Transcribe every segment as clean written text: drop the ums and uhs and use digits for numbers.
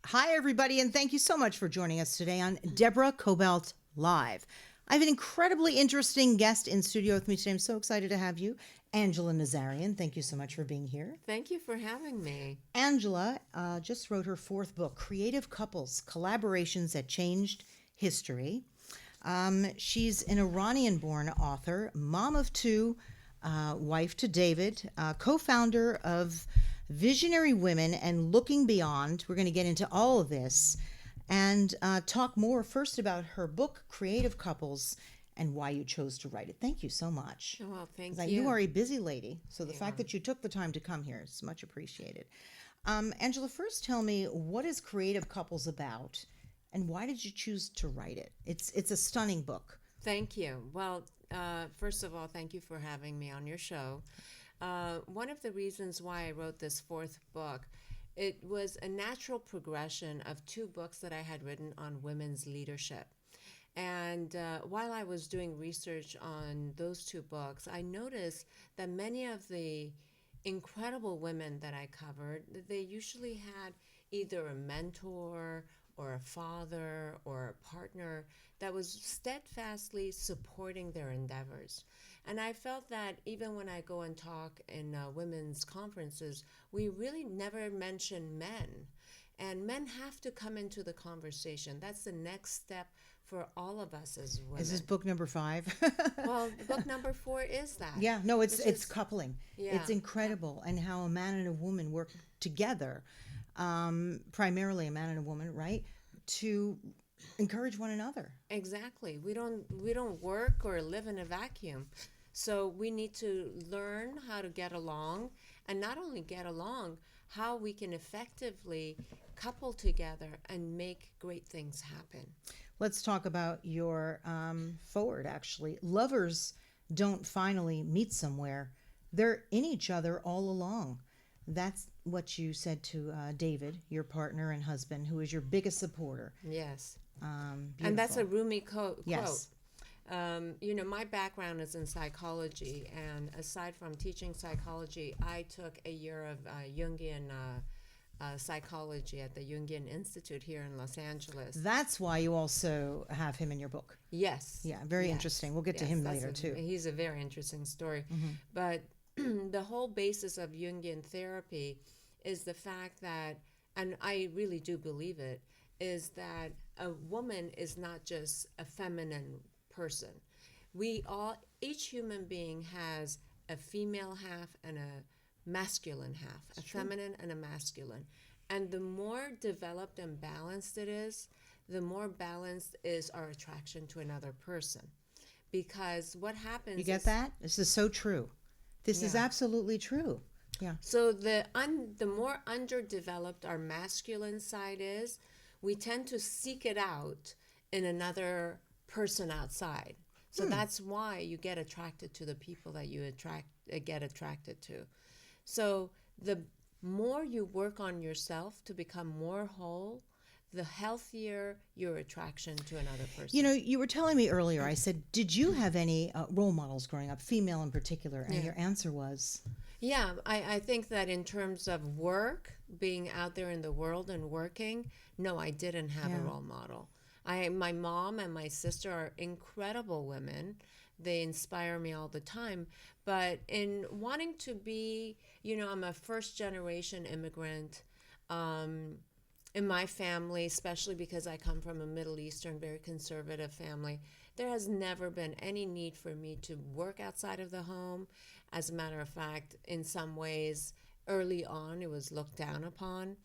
Hi, everybody, and thank you so much for joining us today on Deborah Kobylt Live. I have an incredibly interesting guest in studio with me today. I'm so excited to have you, Angella Nazarian. Thank you so much for being here. Thank you for having me. Angella just wrote her fourth book, Creative Couples, Collaborations That Changed History. She's an Iranian-born author, mom of two, wife to David, co-founder of Visionary Women and Looking Beyond. We're going to get into all of this and talk more first about her book, Creative Couples, and why you chose to write it. Thank you so much. Well, thank you. You are a busy lady, so the fact that you took the time to come here is much appreciated. Angella, first tell me, what is Creative Couples about, and why did you choose to write it? It's a stunning book. Thank you. Well, first of all, thank you for having me on your show. One of the reasons why I wrote this fourth book, it was a natural progression of two books that I had written on women's leadership. And while I was doing research on those two books, I noticed that many of the incredible women that I covered, they usually had either a mentor or a father or a partner that was steadfastly supporting their endeavors. And I felt that even when I go and talk in women's conferences, we really never mention men. And men have to come into the conversation. That's the next step for all of us as women. Is this book number 5? Well, book number 4 is that. Yeah, no, it's coupling. Yeah. It's incredible, and how a man and a woman work together, primarily a man and a woman, right, to encourage one another. Exactly. We don't work or live in a vacuum. So we need to learn how to get along, and not only get along, how we can effectively couple together and make great things happen. Let's talk about your forward, actually. Lovers don't finally meet somewhere. They're in each other all along. That's what you said to David, your partner and husband, who is your biggest supporter. Yes. Beautiful. And that's a Rumi quote. Yes. My background is in psychology, and aside from teaching psychology, I took a year of Jungian psychology at the Jungian Institute here in Los Angeles. That's why you also have him in your book. Yes. Yeah, very interesting. We'll get to him later, too. He's a very interesting story. Mm-hmm. But the whole basis of Jungian therapy is the fact that, and I really do believe it, is that a woman is not just a feminine person. Each human being has a female half and a masculine half, a feminine and a masculine. And the more developed and balanced it is, the more balanced is our attraction to another person. Because what happens You get that? This is so true. This is absolutely true. Yeah. So the more underdeveloped our masculine side is, we tend to seek it out in another person outside. So that's why you get attracted to the people that you get attracted to. So the more you work on yourself to become more whole, the healthier your attraction to another person. You know, you were telling me earlier, I said, did you have any role models growing up, female in particular? And your answer was? Yeah, I think that in terms of work, being out there in the world and working, no, I didn't have a role model. My mom and my sister are incredible women. They inspire me all the time. But in wanting to be, I'm a first generation immigrant in my family, especially because I come from a Middle Eastern, very conservative family. There has never been any need for me to work outside of the home. As a matter of fact, in some ways, early on, it was looked down upon.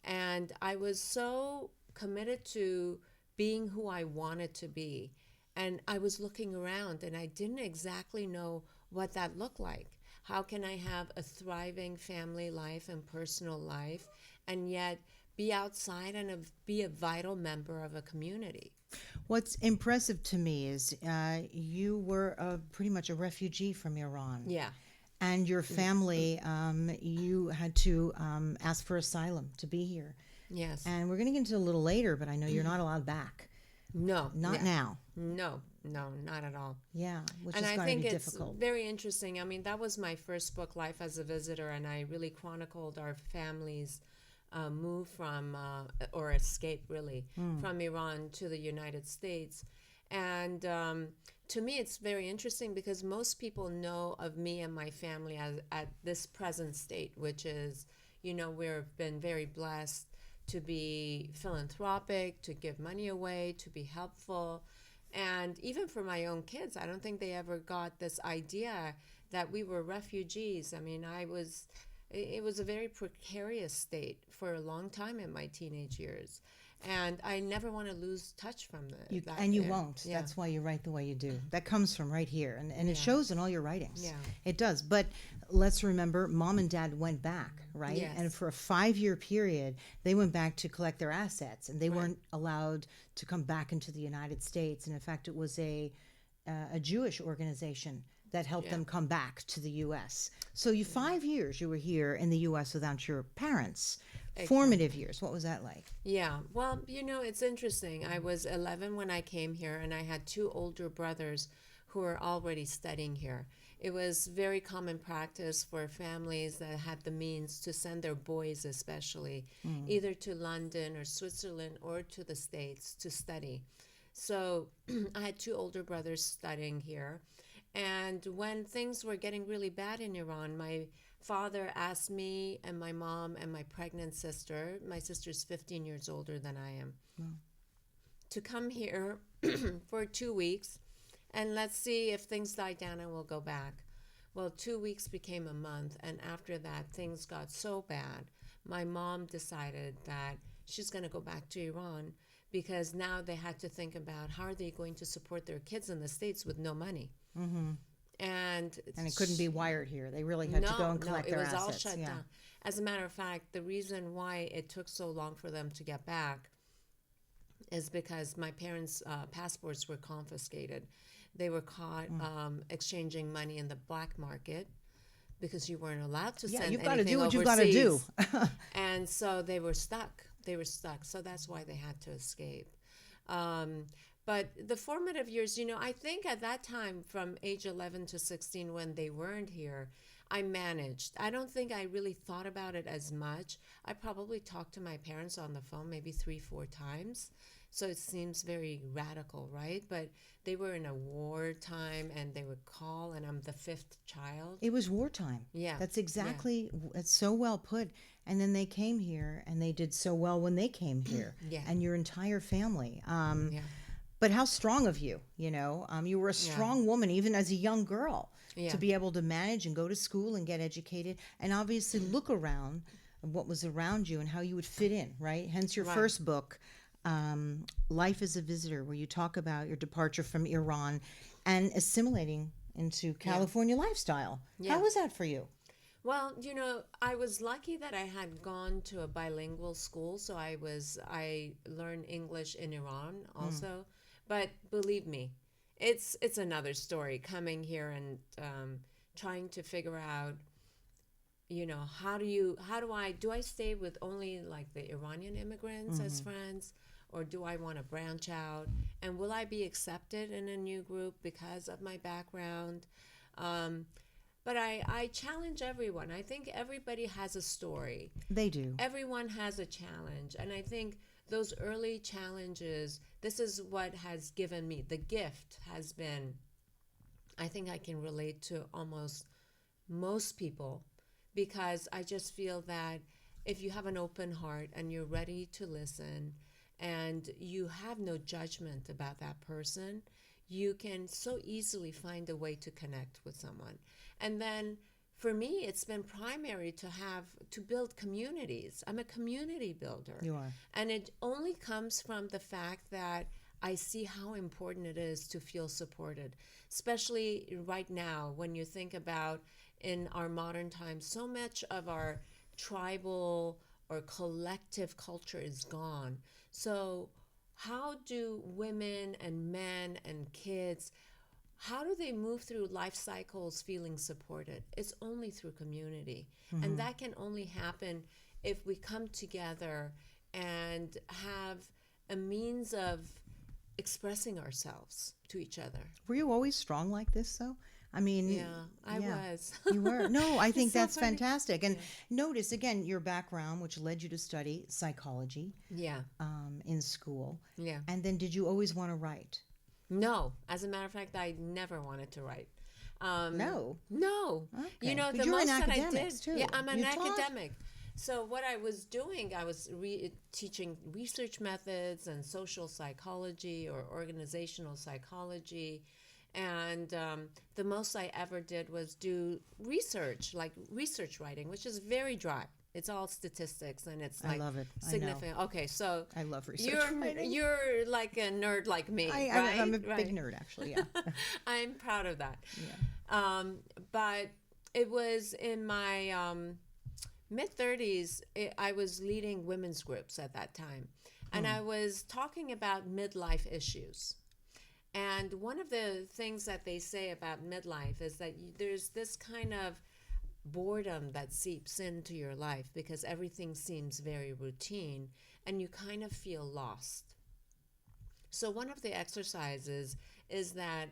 And I was so committed to being who I wanted to be. And I was looking around, and I didn't exactly know what that looked like. How can I have a thriving family life and personal life, and yet be outside and be a vital member of a community? What's impressive to me is you were pretty much a refugee from Iran. Yeah. And your family, you had to ask for asylum to be here. Yes. And we're going to get into it a little later, but I know you're not allowed back. No. Not now. No, not at all. Yeah, which and is I going to think be it's difficult. very interesting. I mean, that was my first book, Life as a Visitor, and I really chronicled our family's move from, or escape really, from Iran to the United States. And to me, it's very interesting because most people know of me and my family as at this present state, which is, we've been very blessed to be philanthropic, to give money away, to be helpful. And even for my own kids, I don't think they ever got this idea that we were refugees. I mean, it was a very precarious state for a long time in my teenage years. And I never want to lose touch from that. And you won't. Yeah. That's why you write the way you do. That comes from right here. And it shows in all your writings. Yeah. It does. But let's remember, Mom and Dad went back, right? Yes. And for a 5-year period, they went back to collect their assets. And they weren't allowed to come back into the United States. And in fact, it was a Jewish organization that helped them come back to the U.S. So 5 years you were here in the U.S. without your parents. Formative years. What was that like? Yeah. Well, it's interesting. I was 11 when I came here, and I had 2 older brothers who were already studying here. It was very common practice for families that had the means to send their boys especially either to London or Switzerland or to the States to study. So I had 2 older brothers studying here. And when things were getting really bad in Iran, my father asked me and my mom and my pregnant sister, my sister's 15 years older than I am, to come here for 2 weeks and let's see if things die down and we'll go back. Well, 2 weeks became a month, and after that, things got so bad. My mom decided that she's going to go back to Iran because now they had to think about how are they going to support their kids in the States with no money. Mm-hmm. And it couldn't be wired here. They really had to go and collect their assets. No, it was all shut down. As a matter of fact, the reason why it took so long for them to get back is because my parents' passports were confiscated. They were caught exchanging money in the black market because you weren't allowed to send anything overseas. Yeah, you've got to do what you've got to do. And so they were stuck. So that's why they had to escape. But the formative years, I think at that time from age 11 to 16 when they weren't here, I managed. I don't think I really thought about it as much. I probably talked to my parents on the phone maybe 3-4 times. So it seems very radical, right? But they were in a wartime and they would call, and I'm the 5th child. It was wartime. Yeah. That's exactly, it's so well put. And then they came here and they did so well when they came here. Yeah. And your entire family. But how strong of you, you were a strong woman even as a young girl to be able to manage and go to school and get educated and obviously look around what was around you and how you would fit in, right? Hence your first book, Life as a Visitor, where you talk about your departure from Iran and assimilating into California lifestyle. Yeah. How was that for you? Well, I was lucky that I had gone to a bilingual school, so I learned English in Iran also. But believe me, it's another story coming here and trying to figure out, do I stay with only like the Iranian immigrants as friends, or do I want to branch out? And will I be accepted in a new group because of my background? But I challenge everyone. I think everybody has a story. They do. Everyone has a challenge. And I think those early challenges, this is what has given me. The gift has been, I think I can relate to almost most people because I just feel that if you have an open heart and you're ready to listen and you have no judgment about that person, you can so easily find a way to connect with someone. And then for me, it's been primary to build communities. I'm a community builder. You are. And it only comes from the fact that I see how important it is to feel supported, especially right now when you think about in our modern times, so much of our tribal or collective culture is gone. So how do women and men and kids, how do they move through life cycles feeling supported? It's only through community. And that can only happen if we come together and have a means of expressing ourselves to each other. Were you always strong like this, though? I mean, Yeah, I was. You were. No, I think It's so that's funny. fantastic. And notice again your background, which led you to study psychology Yeah, in school. yeah. And then did you always want to write? No, as a matter of fact, I never wanted to write. No. No. You Okay. know, Because the you're in most that I did. academics too. Yeah, I'm an You taught? academic. So what I was doing, I was teaching research methods and social psychology or organizational psychology. And the most I ever did was do research, like research writing, which is very dry. It's all statistics and it's I like love it. I know. significant. Okay, so I love research you're writing. you're like a nerd like me, right? I'm a Right. big nerd, actually. Yeah. I'm proud of that. Yeah. But it was in my mid 30s, I was leading women's groups at that time. And I was talking about midlife issues. And one of the things that they say about midlife is that there's this kind of boredom that seeps into your life because everything seems very routine and you kind of feel lost. So, one of the exercises is that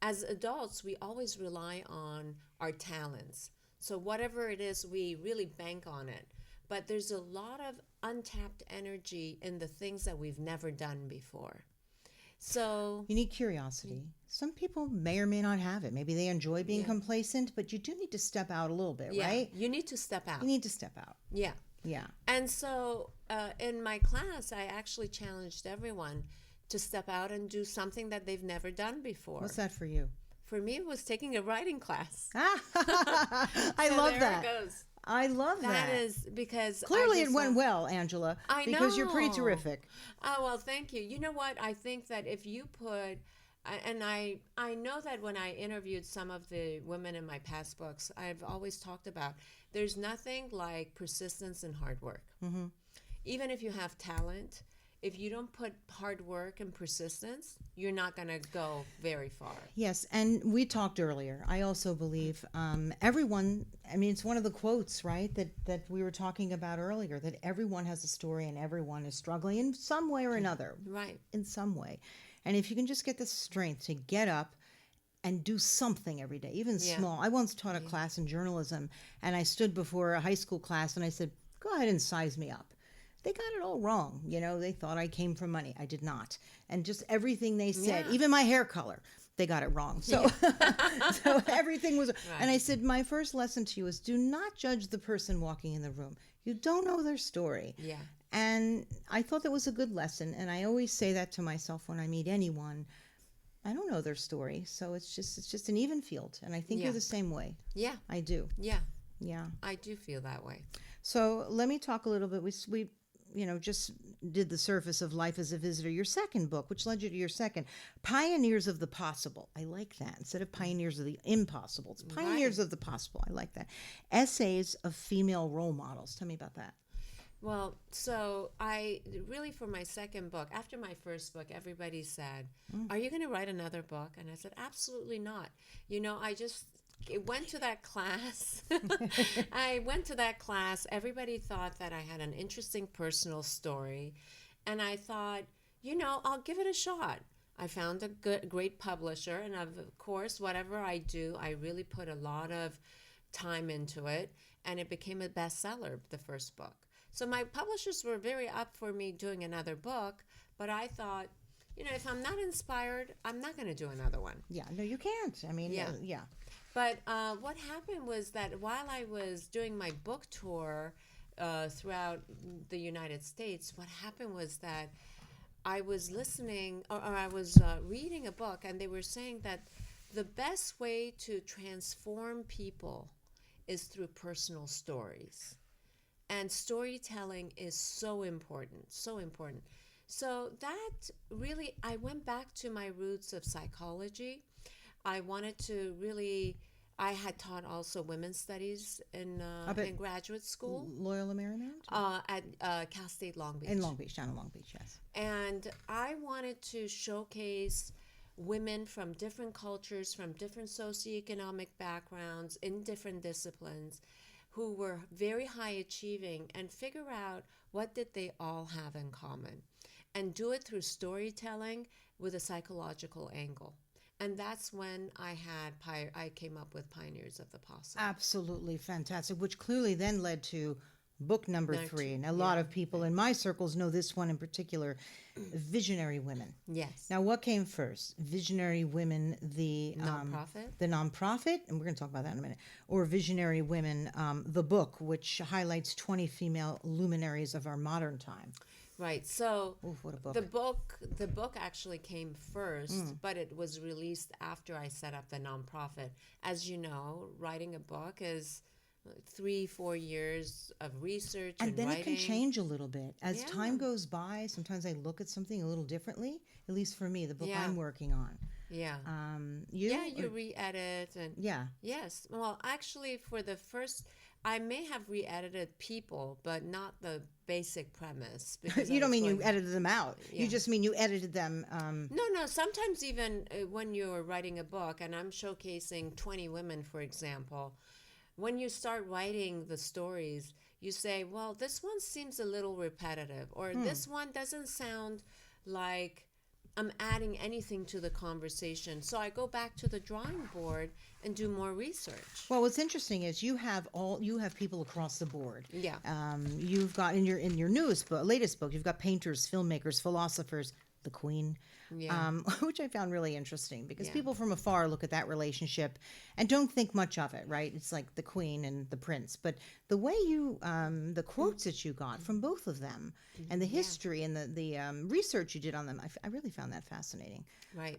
as adults, we always rely on our talents. So, whatever it is, we really bank on it. But there's a lot of untapped energy in the things that we've never done before. So, You need curiosity. Some people may or may not have it. Maybe they enjoy being complacent, but you do need to step out a little bit, yeah, right? you need to step out. You need to step out. Yeah. Yeah. And so in my class, I actually challenged everyone to step out and do something that they've never done before. What's that for you? For me, it was taking a writing class. I So love there that. it goes. I love that. That is because Clearly, I it just went thought- well, Angela. I Because you're pretty know. terrific. Oh, well, thank you. You know what? I think that if you put, and I know that when I interviewed some of the women in my past books, I've always talked about there's nothing like persistence and hard work. Mm-hmm. Even if you have talent, if you don't put hard work and persistence, you're not going to go very far. Yes, and we talked earlier. I also believe everyone, I mean, it's one of the quotes, right, that we were talking about earlier, that everyone has a story and everyone is struggling in some way or another. Right. In some way. And if you can just get the strength to get up and do something every day, even Yeah. small. I once taught a class in journalism, and I stood before a high school class and I said, go ahead and size me up. They got it all wrong. You know, they thought I came from money. I did not. And just everything they said, Yeah. even my hair color, they got it wrong. So, so everything was, and I said, my first lesson to you is do not judge the person walking in the room. You don't know their story. Yeah. And I thought that was a good lesson. And I always say that to myself when I meet anyone. I don't know their story. So it's just an even field. And I think Yeah. you're the same way. Yeah. I do. Yeah. Yeah. I do feel that way. So let me talk a little bit. We just did the surface of Life as a Visitor, your second book, which led you to your second, Pioneers of the Possible. I like that. Instead of Pioneers of the Impossible, it's Pioneers of the Possible. I like that. Essays of Female Role Models. Tell me about that. Well, so I really, for my second book, after my first book, everybody said, are you going to write another book? And I said, absolutely not. You know, I just went to that class. I went to that class. Everybody thought that I had an interesting personal story. And I thought, you know, I'll give it a shot. I found a great publisher. And of course, whatever I do, I really put a lot of time into it. And it became a bestseller, the first book. So my publishers were very up for me doing another book. But I thought, you know, if I'm not inspired, I'm not going to do another one. Yeah, no, you can't. I mean, yeah. But what happened was that while I was doing my book tour throughout the United States, what happened was that I was listening or I was reading a book, and they were saying that the best way to transform people is through personal stories. And storytelling is so important, so important. So that really, I went back to my roots of psychology. I wanted to really, I had taught also women's studies in graduate school. Loyola Marymount? At Cal State Long Beach. In Long Beach, down in Long Beach, yes. And I wanted to showcase women from different cultures, from different socioeconomic backgrounds, in different disciplines, who were very high achieving, and figure out what did they all have in common. And do it through storytelling with a psychological angle. And that's when I came up with Pioneers of the Possum. Absolutely fantastic, which clearly then led to book number Number 3. two, And a lot yeah, of people in my circles know this one in particular, Visionary Women. Yes. Now, what came first? Visionary Women, Nonprofit? the nonprofit, and we're going to talk about that in a minute, or Visionary Women, the book, which highlights 20 female luminaries of our modern time. Right. So Ooh, what a book. the book actually came first, but it was released after I set up the nonprofit. As you know, writing a book is 3-4 years of research And then writing. it can change a little bit. As Yeah. time goes by, sometimes I look at something a little differently, at least for me, the book Yeah. I'm working on. Yeah. You? You re-edit and Yeah. yes. Well, actually, for the first, I may have re-edited people, but not the basic premise. Because You I don't was mean you going- edited them out. Yeah. You just mean you edited them. No. Sometimes even when you're writing a book, and I'm showcasing 20 women, for example, when you start writing the stories, you say, well, this one seems a little repetitive, or this one doesn't sound like I'm adding anything to the conversation. So I go back to the drawing board and do more research. Well, what's interesting is you have people across the board. Yeah. You've got in your latest book, you've got painters, filmmakers, philosophers, the Queen. Yeah. Which I found really interesting because Yeah. people from afar look at that relationship and don't think much of it, right? It's like the Queen and the Prince. But the way the quotes that you got from both of them and the history and the research you did on them, I really found that fascinating. Right.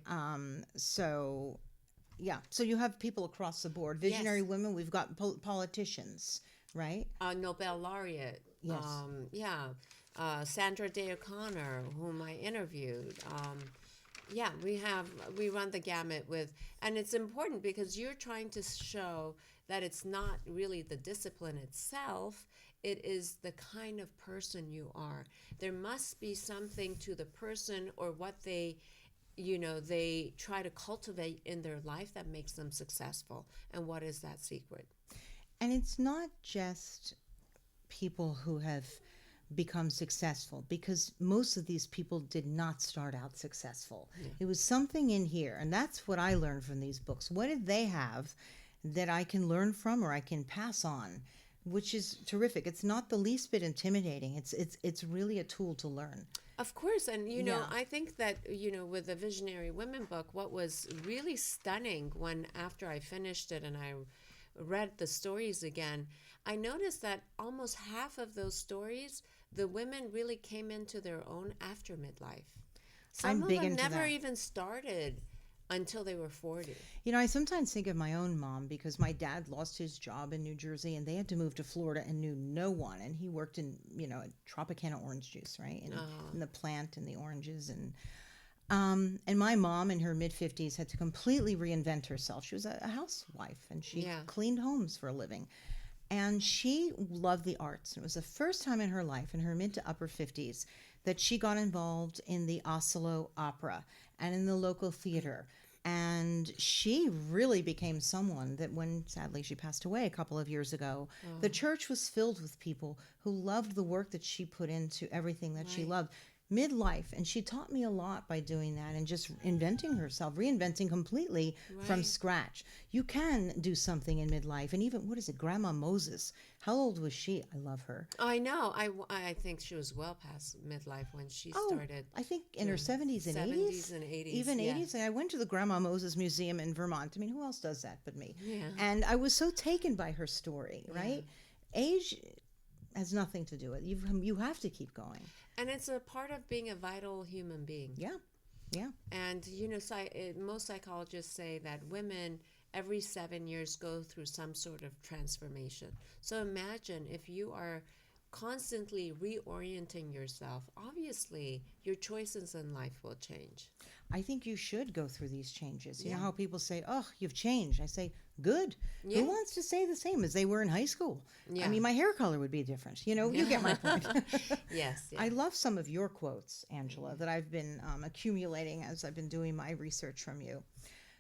So you have people across the board. Visionary Yes. women, we've got politicians, right? Nobel laureate. Yes. Sandra Day O'Connor, whom I interviewed. We run the gamut with, and it's important because you're trying to show that it's not really the discipline itself, it is the kind of person you are. There must be something to the person or what they try to cultivate in their life that makes them successful. And what is that secret? And it's not just people who have become successful, because most of these people did not start out successful. Yeah. It was something in here, and that's what I learned from these books. What did they have that I can learn from or I can pass on, which is terrific. It's not the least bit intimidating. It's really a tool to learn. Of course, and Yeah. I think that with the Visionary Women book, what was really stunning when after I finished it and I read the stories again, I noticed that almost half of those stories, the women really came into their own after midlife. Some I'm big of them into never that. even started until they were 40. I sometimes think of my own mom because my dad lost his job in New Jersey and they had to move to Florida and knew no one. And he worked in, Tropicana orange juice, right? In the plant and the oranges. And my mom in her mid-50s had to completely reinvent herself. She was a housewife and she cleaned homes for a living. And she loved the arts. It was the first time in her life, in her mid to upper 50s, that she got involved in the Oslo Opera and in the local theater. And she really became someone that when, sadly, she passed away a couple of years ago, the church was filled with people who loved the work that she put into everything that she loved. Midlife, and she taught me a lot by doing that and just reinventing completely from scratch. You can do something in midlife, and even, Grandma Moses, how old was she? I love her. I know. I think she was well past midlife when she started. I think in her 70s and 80s. 70s and 80s. Even yeah. 80s. And I went to the Grandma Moses Museum in Vermont. I mean, who else does that but me? Yeah. And I was so taken by her story, right? Age has nothing to do with it. You have to keep going. And it's a part of being a vital human being. Yeah. And, most psychologists say that women every 7 years go through some sort of transformation. So imagine if you are constantly reorienting yourself, obviously your choices in life will change. I think you should go through these changes. You know how people say, oh, you've changed. I say, good. Yeah. Who wants to stay the same as they were in high school? Yeah. I mean, my hair color would be different. You get my point. Yes. I love some of your quotes, Angela, that I've been accumulating as I've been doing my research from you.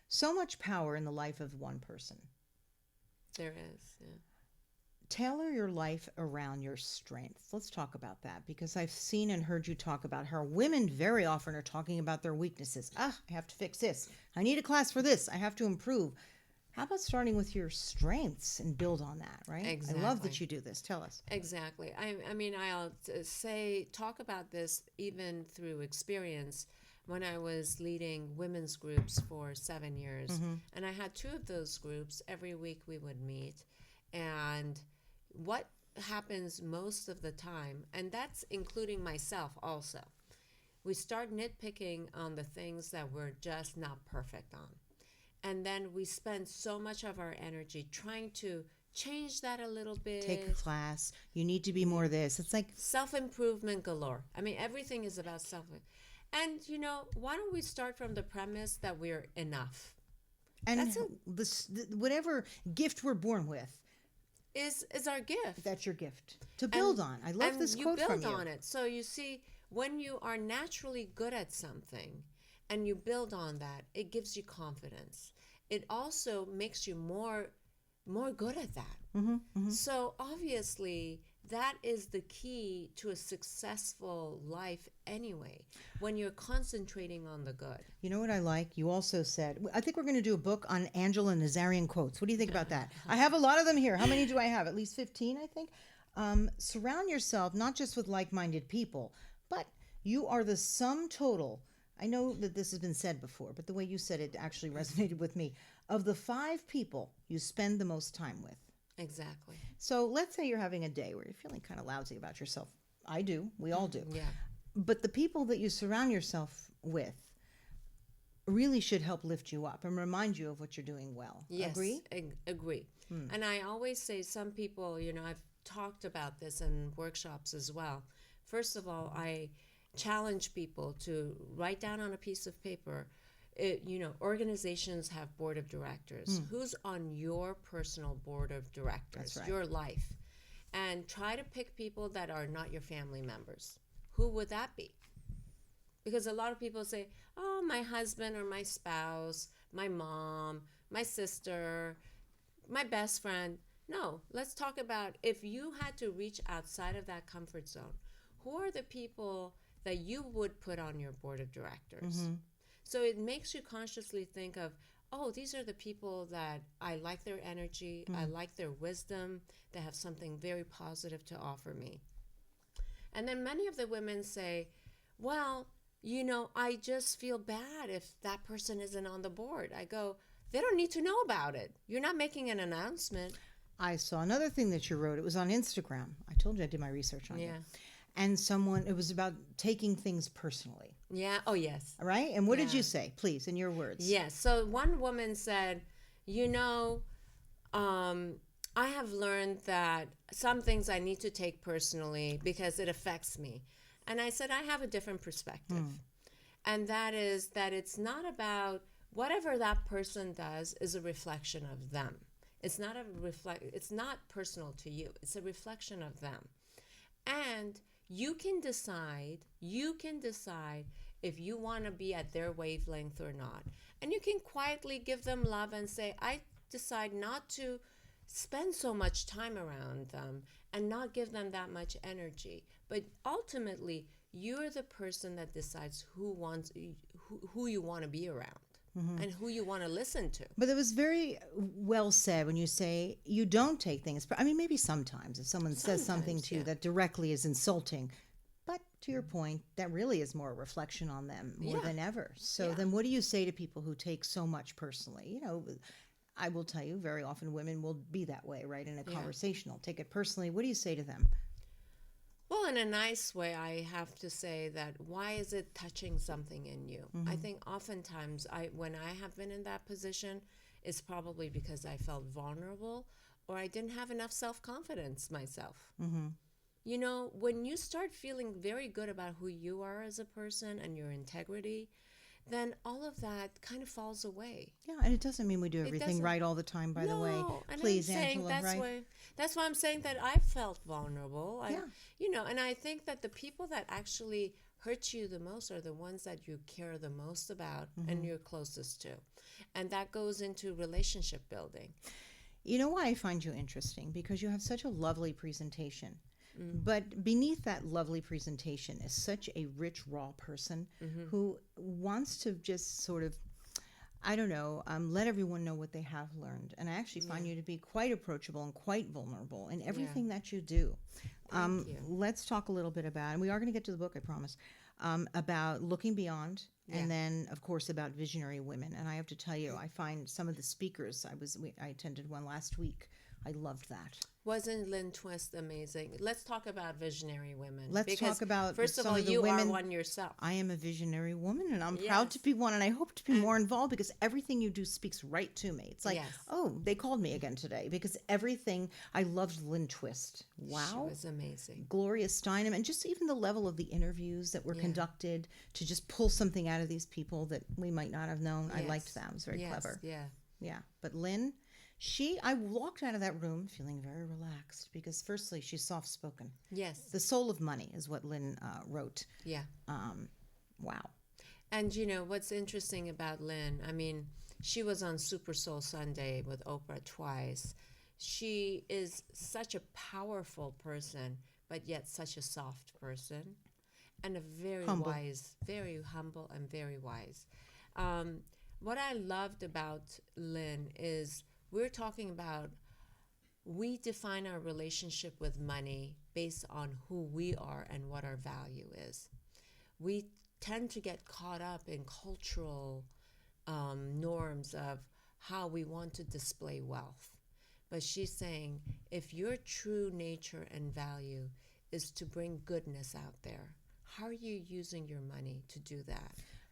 So much power in the life of one person. There is, yeah. tailor your life around your strengths. Let's talk about that, because I've seen and heard you talk about how women very often are talking about their weaknesses. I have to fix this. I need a class for this. I have to improve. How about starting with your strengths and build on that, right? Exactly. I love that you do this. Tell us. Exactly. I mean, I'll talk about this even through experience when I was leading women's groups for 7 years. And I had 2 of those groups. Every week we would meet. And what happens most of the time, and that's including myself also, we start nitpicking on the things that we're just not perfect on. And then we spend so much of our energy trying to change that a little bit. Take a class. You need to be more this. It's like self-improvement galore. I mean, everything is about and why don't we start from the premise that we're enough? And whatever gift we're born with is our gift. That's your gift to build on. I love this quote from you. You build on it. So you see, when you are naturally good at something and you build on that, it gives you confidence. It also makes you more good at that. So obviously, that is the key to a successful life anyway, when you're concentrating on the good. You know what I like? You also said, I think we're going to do a book on Angella Nazarian quotes. What do you think about that? I have a lot of them here. How many do I have? At least 15, I think. Surround yourself not just with like-minded people, but you are the sum total. I know that this has been said before, but the way you said it actually resonated with me. Of the 5 people you spend the most time with. Exactly. So let's say you're having a day where you're feeling kind of lousy about yourself. I do. We all do. Yeah. But the people that you surround yourself with really should help lift you up and remind you of what you're doing well. Yes. Agree? Agree. And I always say, some people, I've talked about this in workshops as well. First of all, I challenge people to write down on a piece of paper. Organizations have board of directors. Who's on your personal board of directors? That's right. Your life. And try to pick people that are not your family members. Who would that be? Because a lot of people say, oh, my husband or my spouse, my mom, my sister, my best friend. No, let's talk about, if you had to reach outside of that comfort zone, who are the people that you would put on your board of directors? So it makes you consciously think of, oh, these are the people that I like their energy, I like their wisdom, they have something very positive to offer me. And then many of the women say, well, I just feel bad if that person isn't on the board. I go, they don't need to know about it. You're not making an announcement. I saw another thing that you wrote. It was on Instagram. I told you I did my research on you. And it was about taking things personally. Yeah. Oh, yes. All right. And what did you say, please, in your words? Yes. So one woman said, I have learned that some things I need to take personally because it affects me. And I said, I have a different perspective. And that is that it's not about whatever that person does is a reflection of them. It's not it's not personal to you. It's a reflection of them. And you can decide if you want to be at their wavelength or not. And you can quietly give them love and say, I decide not to spend so much time around them and not give them that much energy. But ultimately, you're the person that decides who you want to be around. And who you want to listen to. But it was very well said when you say you don't take things. I mean, maybe sometimes if someone says something to you that directly is insulting. But to your point, that really is more a reflection on them more than ever. So then what do you say to people who take so much personally? I will tell you, very often women will be that way, right? In a conversation, they'll take it personally. What do you say to them? Well, in a nice way, I have to say that why is it touching something in you? I think oftentimes when I have been in that position, it's probably because I felt vulnerable or I didn't have enough self-confidence myself. When you start feeling very good about who you are as a person and your integrity, then all of that kind of falls away. Yeah, and it doesn't mean we do everything right all the time, by the way. Please, Angela, right? That's why I'm saying that I felt vulnerable. And I think that the people that actually hurt you the most are the ones that you care the most about and you're closest to. And that goes into relationship building. You know why I find you interesting? Because you have such a lovely presentation. But beneath that lovely presentation is such a rich, raw person who wants to just sort of, I don't know, let everyone know what they have learned. And I actually find you to be quite approachable and quite vulnerable in everything that you do. Thank you. Let's talk a little bit about, and we are going to get to the book, I promise, about looking beyond, and then, of course, about visionary women. And I have to tell you, I find some of the speakers, I attended one last week. I loved that. Wasn't Lynn Twist amazing? Let's talk about visionary women. Let's talk about first of some all, of the you women. are one yourself. I am a visionary woman, and I'm proud to be one, and I hope to be more involved because everything you do speaks right to me. It's like, oh, they called me again today because everything. I loved Lynn Twist. Wow. She was amazing. Gloria Steinem, and just even the level of the interviews that were conducted to just pull something out of these people that we might not have known. I liked that. It was very clever. Yeah. But Lynn, I walked out of that room feeling very relaxed because, firstly, she's soft-spoken. Yes. The Soul of Money is what Lynn wrote. Yeah. Wow. And you know what's interesting about Lynn? I mean, she was on Super Soul Sunday with Oprah twice. She is such a powerful person, but yet such a soft person, and a very wise, very humble, and very wise. What I loved about Lynn is we're talking about we define our relationship with money based on who we are and what our value is. We tend to get caught up in cultural norms of how we want to display wealth. But she's saying if your true nature and value is to bring goodness out there, how are you using your money to do that?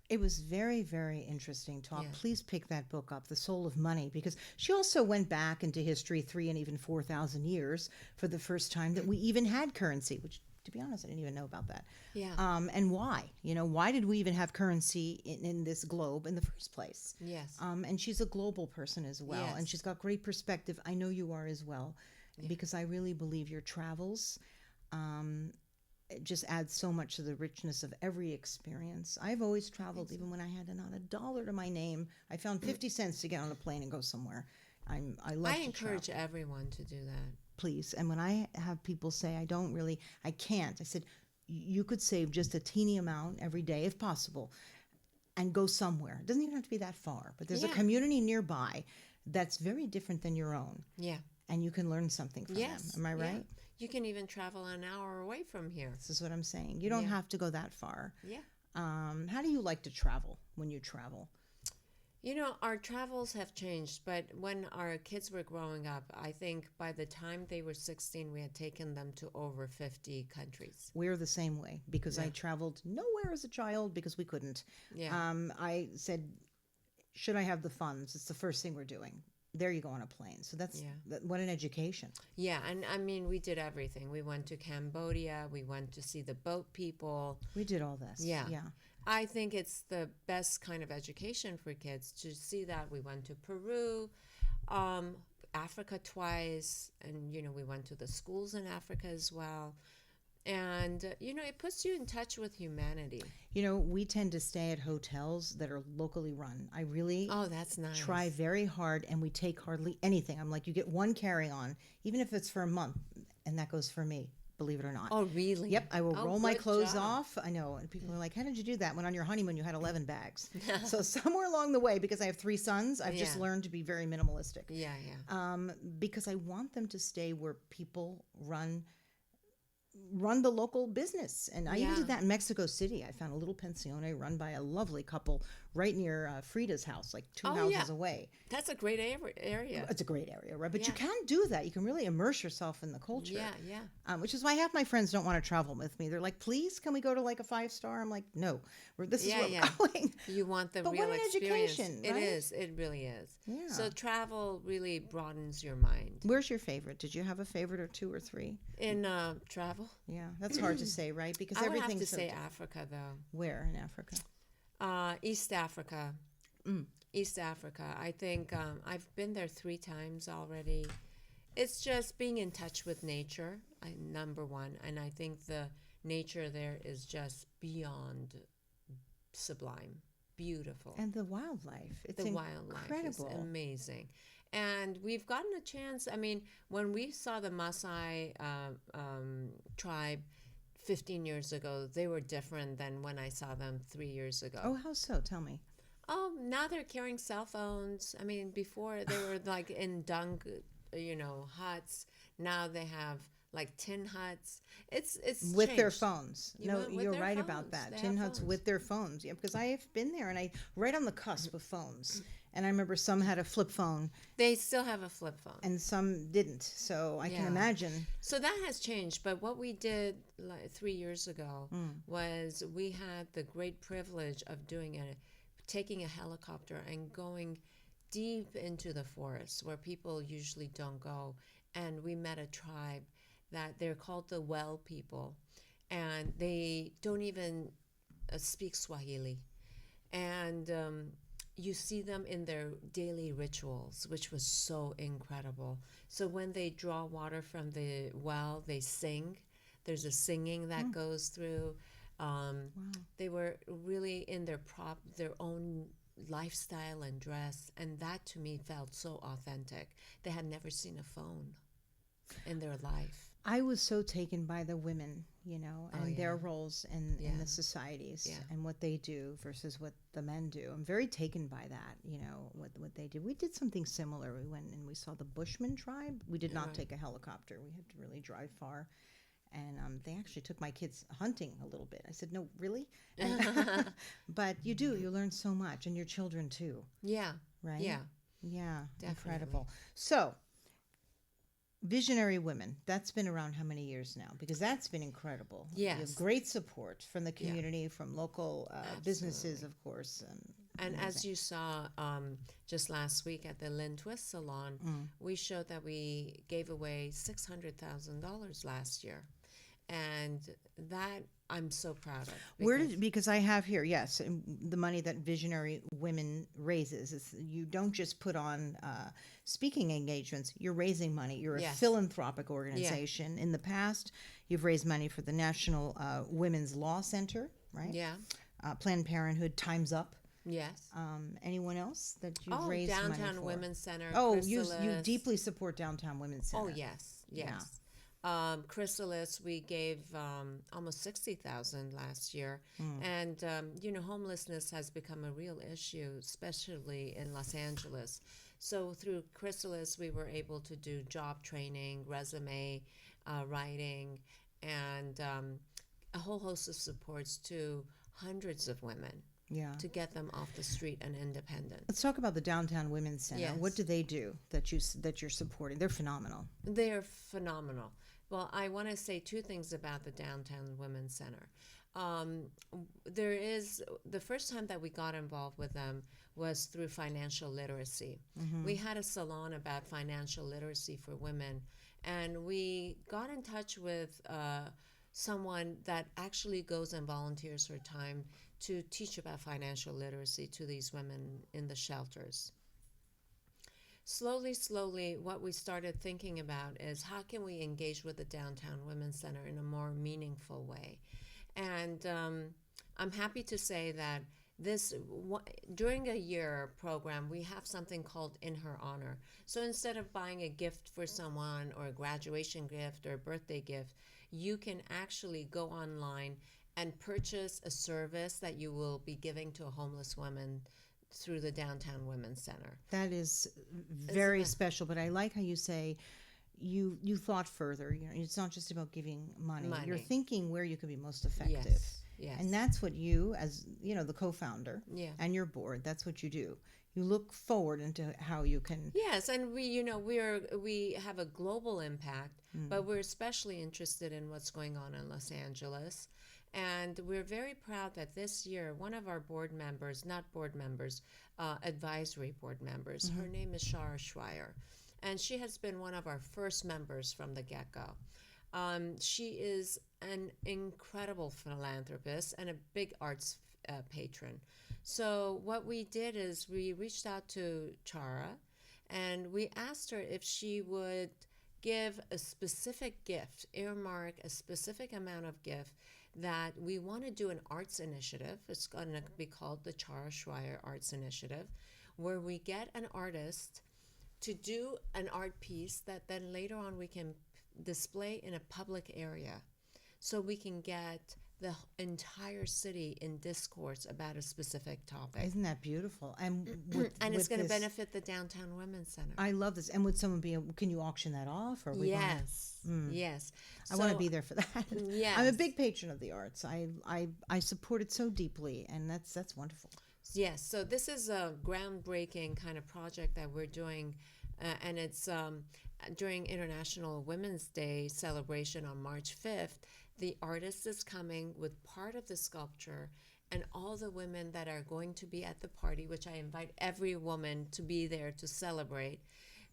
It was very, very interesting talk. Yeah. Please pick that book up, The Soul of Money, because she also went back into history 3,000 and even 4,000 years for the first time that we even had currency, which, to be honest, I didn't even know about that. Yeah. And why? You know, why did we even have currency in this globe in the first place? Yes. And she's a global person as well, and she's got great perspective. I know you are as well, because I really believe your travels it just adds so much to the richness of every experience. I've always traveled, even when I had not a dollar to my name. I found 50 cents to get on a plane and go somewhere. I encourage everyone to do that. Please. And when I have people say, I can't. I said, you could save just a teeny amount every day, if possible, and go somewhere. It doesn't even have to be that far, but there's a community nearby that's very different than your own. Yeah. And you can learn something from them. Am I right? Yeah. You can even travel an hour away from here. This is what I'm saying. You don't have to go that far. Yeah. How do you like to travel when you travel? You know, our travels have changed, but when our kids were growing up, I think by the time they were 16, we had taken them to over 50 countries. We're the same way because I traveled nowhere as a child because we couldn't. Yeah. I said, should I have the funds? It's the first thing we're doing. There you go on a plane. So that's what an education. Yeah, and I mean, we did everything. We went to Cambodia. We went to see the boat people. We did all this. Yeah. I think it's the best kind of education for kids to see that. We went to Peru, Africa twice, and, you know, we went to the schools in Africa as well. And, you know, it puts you in touch with humanity. You know, we tend to stay at hotels that are locally run. I really that's nice. Try very hard, and we take hardly anything. I'm like, you get one carry-on, even if it's for a month, and that goes for me, believe it or not. Oh, really? Yep, I will roll my clothes off. I know, and people are like, how did you do that when on your honeymoon you had 11 bags? So somewhere along the way, because I have 3 sons, I've just learned to be very minimalistic. Yeah. Because I want them to stay where people run the local business. And I even did that in Mexico City. I found a little pensione run by a lovely couple right near Frida's house, like 2 houses away. That's a great area. It's a great area, right? But you can do that. You can really immerse yourself in the culture. Yeah. Which is why half my friends don't want to travel with me. They're like, please, can we go to like a 5-star? I'm like, no, this is where we're going. You want the but real what an experience. Education, It right? is. It really is. Yeah. So travel really broadens your mind. Where's your favorite? Did you have a favorite or 2 or 3? In travel? Yeah, that's hard to say, right? Because I would everything's have to say Africa, though. Where in Africa? East Africa. East Africa. I think I've been there 3 times already. It's just being in touch with nature, number one. And I think the nature there is just beyond sublime, beautiful. And the wildlife. It's the wildlife incredible. is amazing. And we've gotten a chance. I mean, when we saw the Maasai tribe 15 years ago, they were different than when I saw them 3 years ago. Oh, how so? Tell me. Oh, now they're carrying cell phones. I mean, before they were like in dung, huts. Now they have like tin huts. It's With their changed. phones. You No, know, with you're their right phones. about that. They Tin have huts phones. with their phones. Yeah, because I have been there and I right on the cusp of phones. And I remember some had a flip phone They still have a flip phone. and some didn't. So I can Yeah. imagine. So that has changed. But what we did like 3 years ago was we had the great privilege of taking a helicopter and going deep into the forest where people usually don't go. And we met a tribe that they're called the Well people, and they don't even speak Swahili. And you see them in their daily rituals, which was so incredible. So when they draw water from the well, they sing. There's a singing that goes through. They were really in their own lifestyle and dress, and that to me felt so authentic. They had never seen a phone in their life. I was so taken by the women, and their yeah. roles in Yeah. the societies Yeah. and what they do versus what the men do. I'm very taken by that, what they did. We did something similar. We went and we saw the Bushman tribe. We did not Right. take a helicopter. We had to really drive far. And they actually took my kids hunting a little bit. I said, no, really? But you learn so much, and your children too, Yeah. right? Yeah. Yeah, Definitely. incredible. So, Visionary Women, that's been around how many years now? Because that's been incredible. You have Yes. great support from the community, from local businesses, Absolutely. of course. And as amazing. you saw just last week at the Lynn Twist Salon, we showed that we gave away $600,000 last year. And that I'm so proud of. Because I have here, yes, the money that Visionary Women raises. You don't just put on speaking engagements, you're raising money. You're a Yes. philanthropic organization. In the past, you've raised money for the National Women's Law Center, right? Yeah. Planned Parenthood, Time's Up. Yes. Anyone else that you've raised money Downtown for? Women's Center. Oh, you Chrysalis. deeply support Downtown Women's Center. Oh, yes. Yes. Chrysalis, we gave almost 60,000 last year, and homelessness has become a real issue, especially in Los Angeles. So through Chrysalis, we were able to do job training, resume writing, and a whole host of supports to hundreds of women Yeah. to get them off the street and independent. Let's talk about the Downtown Women's Center. Yes. What do they do that you're supporting? They're phenomenal. They're phenomenal. Well, I want to say two things about the Downtown Women's Center. There is the first time that we got involved with them was through financial literacy. We had a salon about financial literacy for women, and we got in touch with someone that actually goes and volunteers her time to teach about financial literacy to these women in the shelters. Slowly, what we started thinking about is how can we engage with the Downtown Women's Center in a more meaningful way? And I'm happy to say that during a year program, we have something called In Her Honor. So instead of buying a gift for someone or a graduation gift or a birthday gift, you can actually go online and purchase a service that you will be giving to a homeless woman through the Downtown Women's Center. That is very special, but I like how you say you thought further. It's not just about giving money. You're thinking where you could be most effective. Yes. And that's what you, as the co-founder Yeah. and your board, that's what you do. You look forward into how you can. Yes, and we have a global impact, but we're especially interested in what's going on in Los Angeles. And we're very proud that this year, one of our advisory board members, her name is Zara Schreier, and she has been one of our first members from the get-go. She is an incredible philanthropist and a big arts patron. So what we did is we reached out to Zara, and we asked her if she would give a specific gift, earmark a specific amount of gift, that we want to do an arts initiative. It's going to be called the Zara Schreier Arts Initiative, where we get an artist to do an art piece that then later on we can display in a public area, so we can get the entire city in discourse about a specific topic. Isn't that beautiful? And And it's going to this, benefit the Downtown Women's Center. I love this. And would someone be? Can you auction that off? Or are we gonna- Yes. I want to be there for that. Yes. I'm a big patron of the arts. I support it so deeply, and that's wonderful. Yes, so this is a groundbreaking kind of project that we're doing, and it's during International Women's Day celebration on March 5th. The artist is coming with part of the sculpture, and all the women that are going to be at the party, which I invite every woman to be there to celebrate,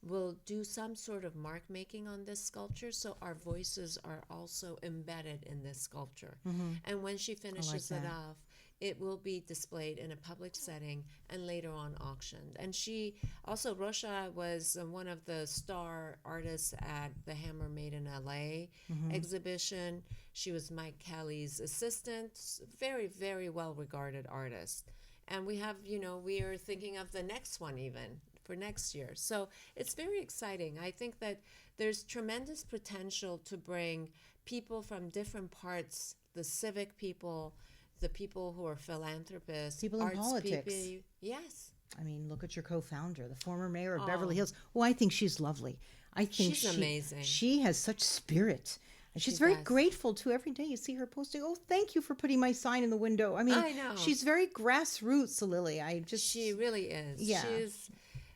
will do some sort of mark making on this sculpture, so our voices are also embedded in this sculpture. And when she finishes it that. off, it will be displayed in a public setting and later on auctioned. And she also, Rosha was one of the star artists at the Hammer Made in LA exhibition. She was Mike Kelly's assistant, very, very well regarded artist. And we have, we are thinking of the next one even for next year. So it's very exciting. I think that there's tremendous potential to bring people from different parts, the civic people, the people who are philanthropists, People in arts politics. people. Yes. I mean, look at your co-founder, the former mayor of Beverly Hills. Oh, I think she's lovely. I think She's amazing. She has such spirit. And she's She very does. grateful too. Every day you see her posting, "Oh, thank you for putting my sign in the window." I mean, I know. she's very grassroots, Lily. She really is. Yeah. She's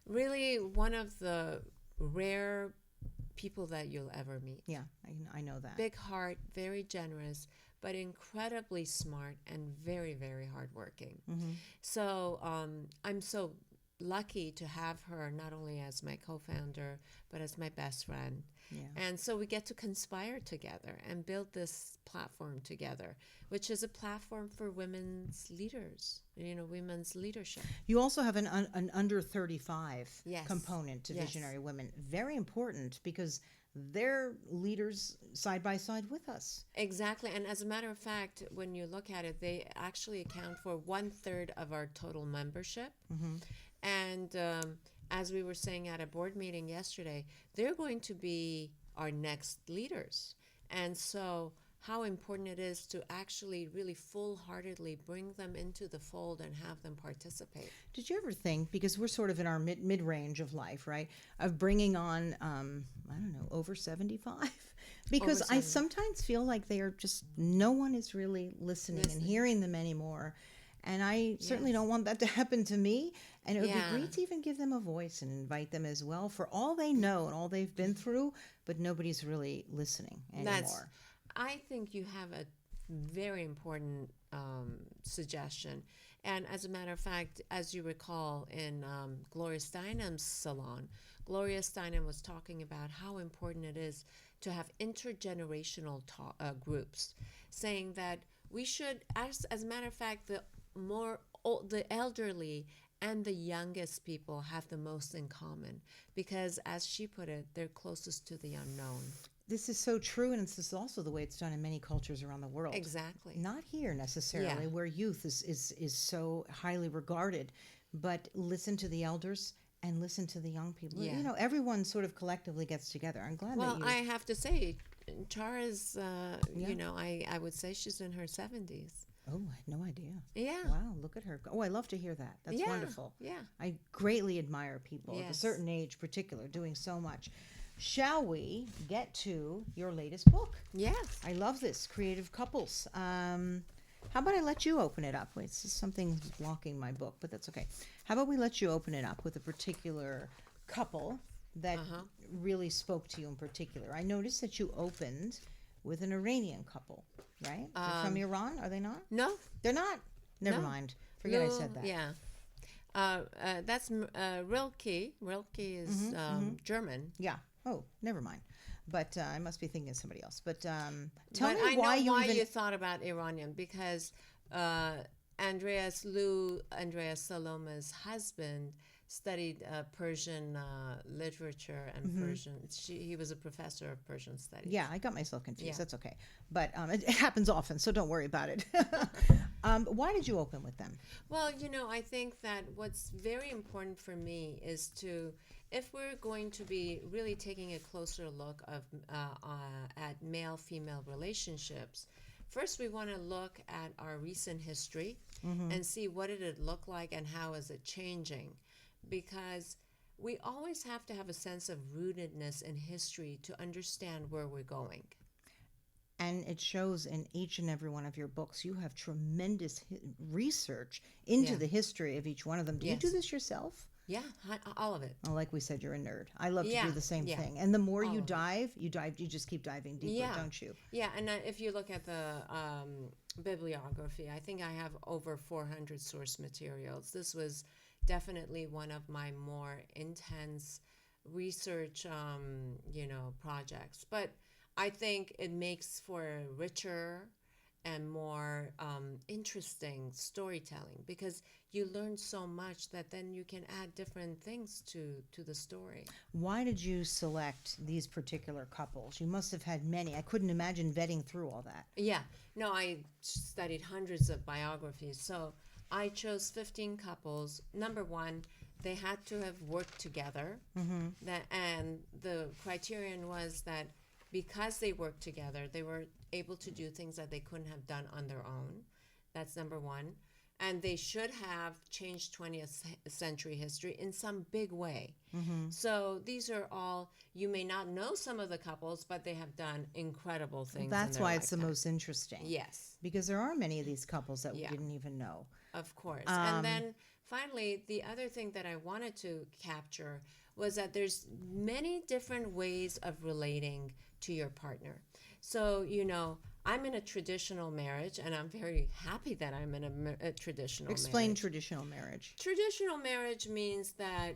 really one of the rare people that you'll ever meet. Yeah, I know that. Big heart, very generous, but incredibly smart and very, very hardworking. So I'm so lucky to have her not only as my co-founder, but as my best friend. Yeah. And so we get to conspire together and build this platform together, which is a platform for women's leaders, women's leadership. You also have an under 35 Yes. component to Yes. Visionary Women. Very important because they're leaders side by side with us. Exactly. And as a matter of fact, when you look at it, they actually account for 1/3 of our total membership. And as we were saying at a board meeting yesterday, they're going to be our next leaders. And so how important it is to actually really full-heartedly bring them into the fold and have them participate. Did you ever think, because we're sort of in our mid-range of life, right, of bringing on, I don't know, over 75? Because Over I 70. sometimes feel like they are just, no one is really listening and hearing them anymore. And I certainly don't want that to happen to me. And it would Yeah. be great to even give them a voice and invite them as well for all they know and all they've been through, but nobody's really listening anymore. I think you have a very important suggestion. And as a matter of fact, as you recall, in Gloria Steinem's salon, Gloria Steinem was talking about how important it is to have intergenerational groups, saying that we should, as a matter of fact, the elderly and the youngest people have the most in common because, as she put it, they're closest to the unknown. This is so true, and this is also the way it's done in many cultures around the world. Exactly. Not here necessarily, where youth is so highly regarded, but listen to the elders and listen to the young people. Yeah. Everyone sort of collectively gets together. I'm glad Well, that you... I have to say, Chara's, I would say she's in her 70s. Oh, I had no idea. Yeah. Wow, look at her. Oh, I love to hear that. That's Yeah, wonderful. yeah. I greatly admire people of a Yes. certain age, particular, doing so much. Shall we get to your latest book? Yes. I love this, Creative Couples. How about I let you open it up? Wait, this is something blocking my book, but that's okay. How about we let you open it up with a particular couple that really spoke to you in particular? I noticed that you opened with an Iranian couple, right? They're from Iran, are they not? No. They're not? Never No. mind. Forget I said that. Yeah. That's Rilke. Rilke is German. Yeah. Oh, never mind. But I must be thinking of somebody else. But tell me I why know you why even... you thought about Iranian, because Andreas Saloma's husband studied Persian literature and Persian. He was a professor of Persian studies. Yeah, I got myself confused. Yeah. That's okay. But it happens often, so don't worry about it. Why did you open with them? Well, I think that what's very important for me is to if we're going to be really taking a closer look at male-female relationships, first we want to look at our recent history and see what did it look like and how is it changing, because we always have to have a sense of rootedness in history to understand where we're going. And it shows in each and every one of your books. You have tremendous research into the history of each one of them. Do you do this yourself? Yeah, all of it. Well, like we said, you're a nerd. I love to Yeah, do the same yeah. thing. And the more All you of it. dive, you just keep diving deeper, don't you? Yeah, and if you look at the bibliography, I think I have over 400 source materials. This was definitely one of my more intense research, projects. But I think it makes for a richer and more interesting storytelling, because you learn so much that then you can add different things to the story. Why did you select these particular couples? You must have had many. I couldn't imagine vetting through all that. Yeah, no, I studied hundreds of biographies. So I chose 15 couples. Number one, they had to have worked together. And the criterion was that because they worked together, they were able to do things that they couldn't have done on their own. That's number one. And they should have changed 20th century history in some big way. So these are all, you may not know some of the couples, but they have done incredible things. That's in why their it's the lifetime. most interesting. Yes, Because there are many of these couples that we Yeah. didn't even know. of course. And then finally, the other thing that I wanted to capture was that there's many different ways of relating to your partner. So, I'm in a traditional marriage, and I'm very happy that I'm in a traditional Explain marriage. traditional marriage. Traditional marriage means that,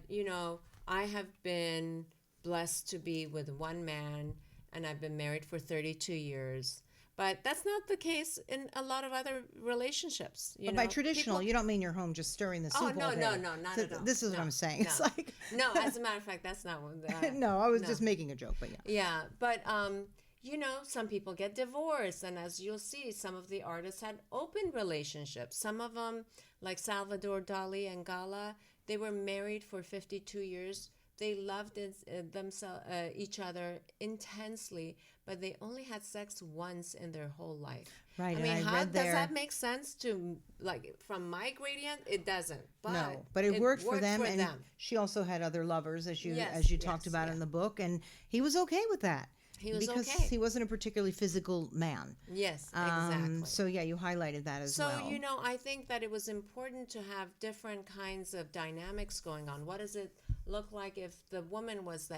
I have been blessed to be with one man, and I've been married for 32 years. But that's not the case in a lot of other relationships. But by traditional, you don't mean you're home just stirring the soup Oh, all no, day. not So at all. This is what No, I'm saying. It's no. like No, as a matter of fact, that's not what. no, I was no. just making a joke, but yeah. Yeah, but some people get divorced, and as you'll see, some of the artists had open relationships. Some of them, like Salvador Dali and Gala, they were married for 52 years. They loved each other intensely, but they only had sex once in their whole life. Right, I and mean, I how read does there- that make sense to, like, from my gradient? It doesn't. But No, but it worked for them, and them. she also had other lovers, as you Yes, talked yes, about yeah. in the book, and he was okay with that. He was because okay. he wasn't a particularly physical man. Yes, exactly. So yeah, you highlighted that as So, well. I think that it was important to have different kinds of dynamics going on. What does it look like if the woman was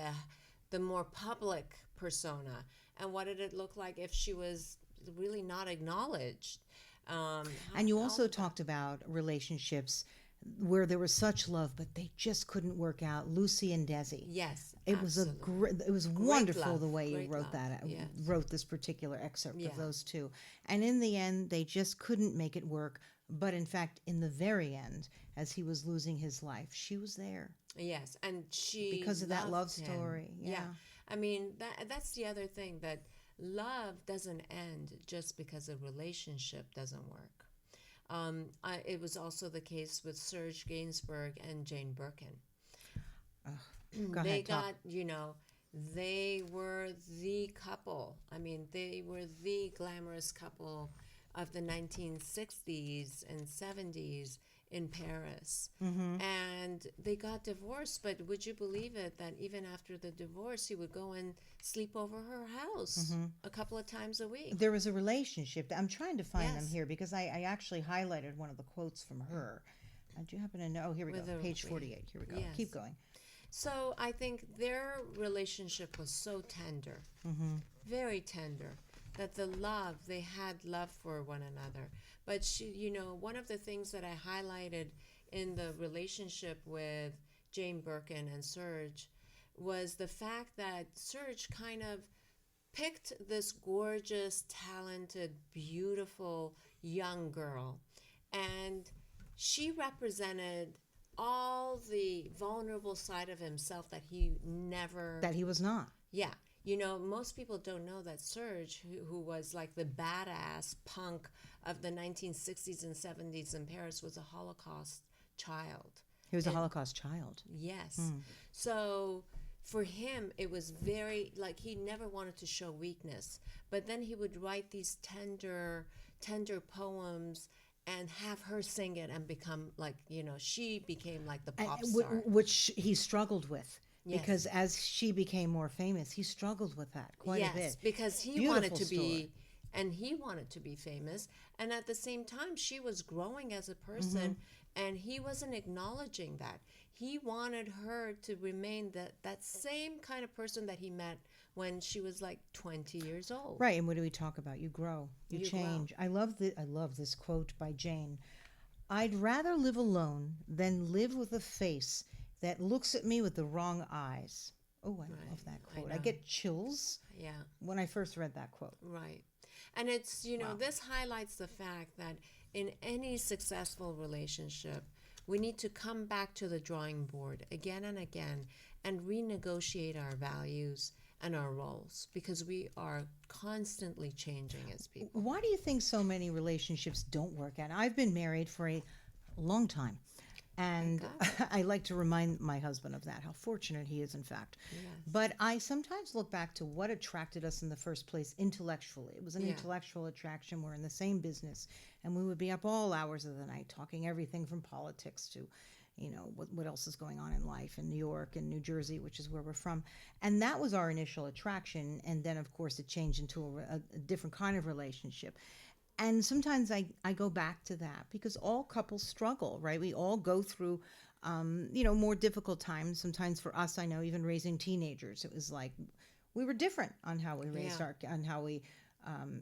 the more public persona? And what did it look like if she was really not acknowledged? And you also talked about relationships where there was such love, but they just couldn't work out. Lucy and Desi. Yes, It was it was wonderful love, the way you great wrote love, that. yes. Wrote this particular excerpt Yeah. of those two, and in the end, they just couldn't make it work. But in fact, in the very end, as he was losing his life, she was there. Yes, and she Because of that love loved him. story, yeah. I mean, that's the other thing, that love doesn't end just because a relationship doesn't work. It was also the case with Serge Gainsbourg and Jane Birkin. Go They ahead, talk. they were the couple. I mean, they were the glamorous couple of the 1960s and 70s in Paris. And they got divorced, but would you believe it that even after the divorce, he would go and sleep over her house a couple of times a week? There was a relationship. I'm trying to find them Yes. here because I actually highlighted one of the quotes from her. Do you happen to know? Oh, here we With go. a- Page 48. Here we go. Yes. Keep going. So I think their relationship was so tender, very tender, that they had love for one another. But one of the things that I highlighted in the relationship with Jane Birkin and Serge was the fact that Serge kind of picked this gorgeous, talented, beautiful young girl, and she represented all the vulnerable side of himself that he never... That he was not. Yeah. Most people don't know that Serge, who was like the badass punk of the 1960s and 70s in Paris, was a Holocaust child. He was a Holocaust child. Yes. So for him, it was very, like, he never wanted to show weakness. But then he would write these tender poems and have her sing it and become like, she became like the pop star. Which he struggled with. Yes. Because as she became more famous, he struggled with that quite a bit. Yes, because he Beautiful wanted to story. be, and he wanted to be famous. And at the same time, she was growing as a person, and he wasn't acknowledging that. He wanted her to remain that same kind of person that he met when she was like 20 years old. Right, and what do we talk about? You grow, you change. Grow. I love this quote by Jane. I'd rather live alone than live with a face that looks at me with the wrong eyes. Oh, I love that quote. I get chills when I first read that quote. Right. And it's, this highlights the fact that in any successful relationship, we need to come back to the drawing board again and again and renegotiate our values and our roles, because we are constantly changing as people. Why do you think so many relationships don't work out? I've been married for a long time. And I like to remind my husband of that, how fortunate he is, in fact. Yes. But I sometimes look back to what attracted us in the first place intellectually. It was an intellectual attraction. We're in the same business. And we would be up all hours of the night talking everything from politics to, what else is going on in life in New York and New Jersey, which is where we're from. And that was our initial attraction. And then, of course, it changed into a different kind of relationship. And sometimes I go back to that because all couples struggle, right? We all go through, more difficult times. Sometimes for us, I know, even raising teenagers, it was like we were different on how we raised on how we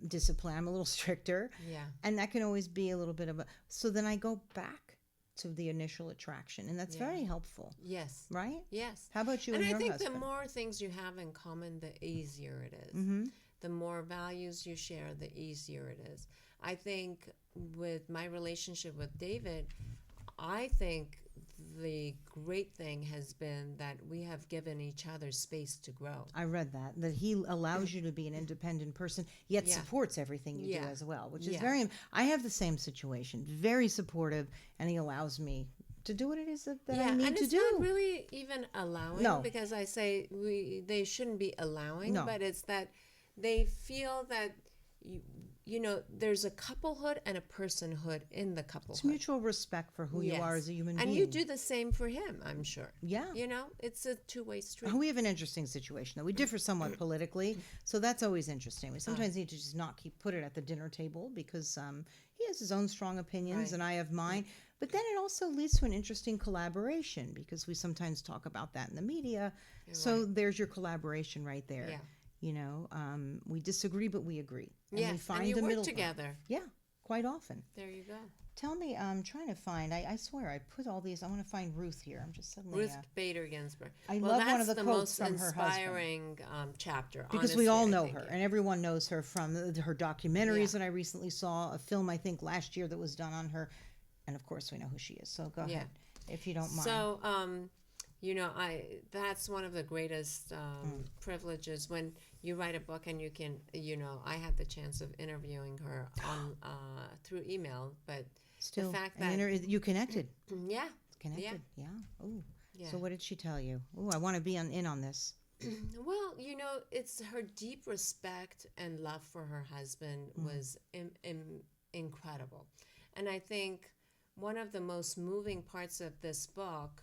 discipline. I'm a little stricter. Yeah. And that can always be a little bit of so then I go back to the initial attraction. And that's very helpful. Yes. Right? Yes. How about you and your husband? And I think the more things you have in common, the easier it is. Mm-hmm. The more values you share, the easier it is. I think with my relationship with David, I think the great thing has been that we have given each other space to grow. I read that he allows you to be an independent person, yet supports everything you do as well, which is very, I have the same situation, very supportive, and he allows me to do what it is that I need to do. And it's not really even allowing, because I say they shouldn't be allowing, but it's that they feel that there's a couplehood and a personhood in the couplehood. It's mutual respect for who you are as a human being. And you do the same for him, I'm sure. Yeah. It's a two-way street. We have an interesting situation, though. We differ somewhat politically, so that's always interesting. We sometimes need to just not put it at the dinner table because he has his own strong opinions and I have mine. But then it also leads to an interesting collaboration because we sometimes talk about that in the media. So there's your collaboration right there. Yeah. We disagree, but we agree. And we find and you the work middle together. ground. Yeah, quite often. There you go. Tell me, I'm trying to find, I swear, I put all these, I want to find Ruth here. I'm just suddenly... Ruth Bader Ginsburg. I love one of the quotes from her husband. That's the most inspiring chapter, because honestly, we all know her, and everyone knows her from her documentaries that I recently saw, a film, I think, last year that was done on her, and of course we know who she is, so go ahead, if you don't mind. So, that's one of the greatest privileges when you write a book and you can, I had the chance of interviewing her on through email, but still, the fact that you connected. Yeah. Connected. Yeah. Oh. Yeah. So what did she tell you? Oh, I want to be in on this. Well, it's her deep respect and love for her husband was incredible. And I think one of the most moving parts of this book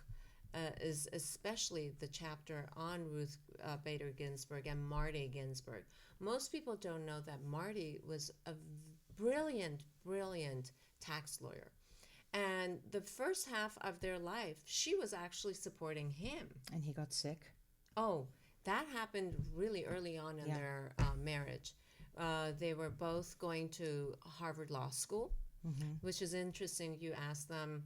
is especially the chapter on Ruth Bader Ginsburg and Marty Ginsburg. Most people don't know that Marty was a brilliant tax lawyer. And the first half of their life, she was actually supporting him. And he got sick. Oh, that happened really early on in their marriage. They were both going to Harvard Law School, which is interesting. You asked them,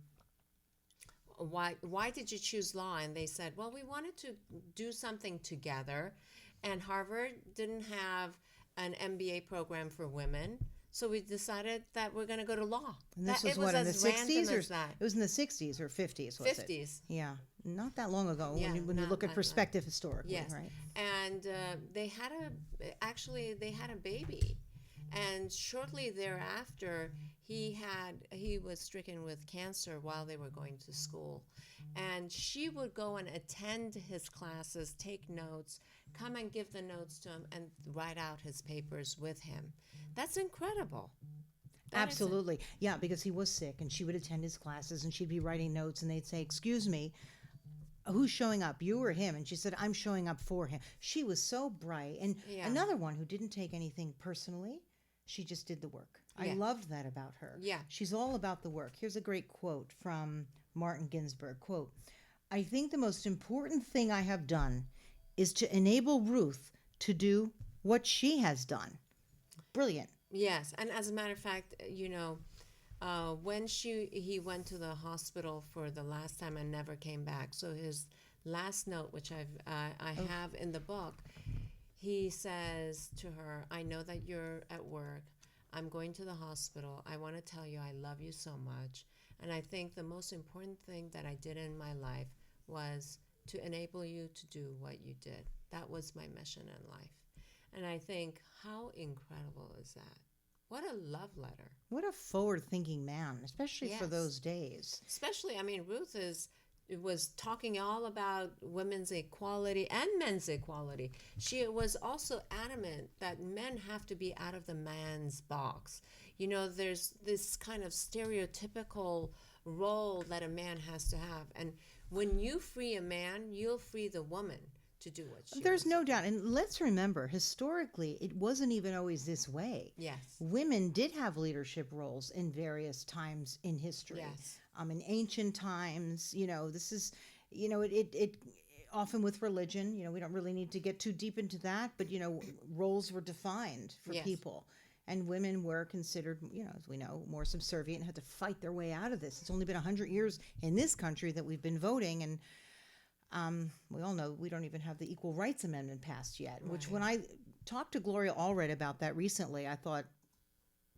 why did you choose law? And they said, well, we wanted to do something together. And Harvard didn't have an MBA program for women. So we decided that we're going to go to law. And this was in the 60s? Or it was in the 60s or 50s, was 50s. It? Yeah. Not that long ago when you look at perspective historically, right? And they had a baby. And shortly thereafter, he was stricken with cancer while they were going to school, and she would go and attend his classes, take notes, come and give the notes to him, and write out his papers with him. That's incredible. That is Absolutely. Yeah, because he was sick and she would attend his classes and she'd be writing notes and they'd say, "Excuse me, who's showing up, you or him?" And she said, "I'm showing up for him." She was so bright. And Yeah. another one who didn't take anything personally, she just did the work. I Yeah. loved that about her. Yeah. She's all about the work. Here's a great quote from Martin Ginsburg. Quote, "I think the most important thing I have done is to enable Ruth to do what she has done." Brilliant. Yes, and as a matter of fact, when he went to the hospital for the last time and never came back. So his last note, which I have in the book, he says to her, "I know that you're at work. I'm going to the hospital. I want to tell you I love you so much. And I think the most important thing that I did in my life was to enable you to do what you did. That was my mission in life." And I think, how incredible is that? What a love letter. What a forward-thinking man, especially for Yes. those days. Especially, I mean, Ruth was talking all about women's equality and men's equality. She was also adamant that men have to be out of the man's box. There's this kind of stereotypical role that a man has to have. And when you free a man, you'll free the woman to do what she There's wants no to do. doubt. And let's remember, historically, it wasn't even always this way. Yes. Women did have leadership roles in various times in history. Yes. In ancient times, this is, it often with religion, we don't really need to get too deep into that, but, roles were defined for Yes. people. And women were considered, as we know, more subservient and had to fight their way out of this. It's only been 100 years in this country that we've been voting, and we all know we don't even have the Equal Rights Amendment passed yet, which when I talked to Gloria Allred about that recently, I thought,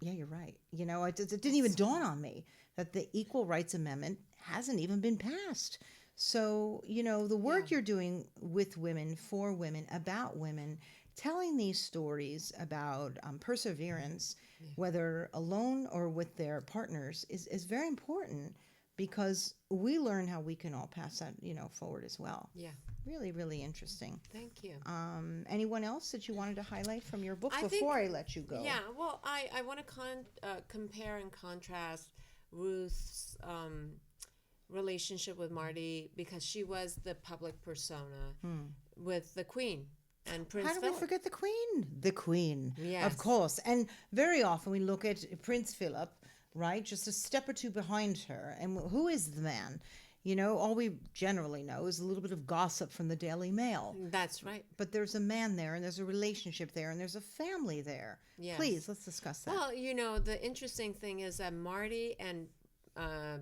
yeah, you're right. It didn't even dawn on me that the Equal Rights Amendment hasn't even been passed. So, the work you're doing with women, for women, about women, telling these stories about perseverance, whether alone or with their partners, is very important, because we learn how we can all pass that, forward as well. Yeah. Really, really interesting. Thank you. Anyone else that you wanted to highlight from your book I think- before I let you go? Yeah, well, I want to compare and contrast Ruth's relationship with Marty, because she was the public persona with the Queen and Prince How do Philip. we forget the Queen? The Queen, Yes. of course. And very often we look at Prince Philip, right, just a step or two behind her. And who is the man? All we generally know is a little bit of gossip from the Daily Mail. That's right. But there's a man there, and there's a relationship there, and there's a family there. Yes. Please, let's discuss that. Well, the interesting thing is that Marty and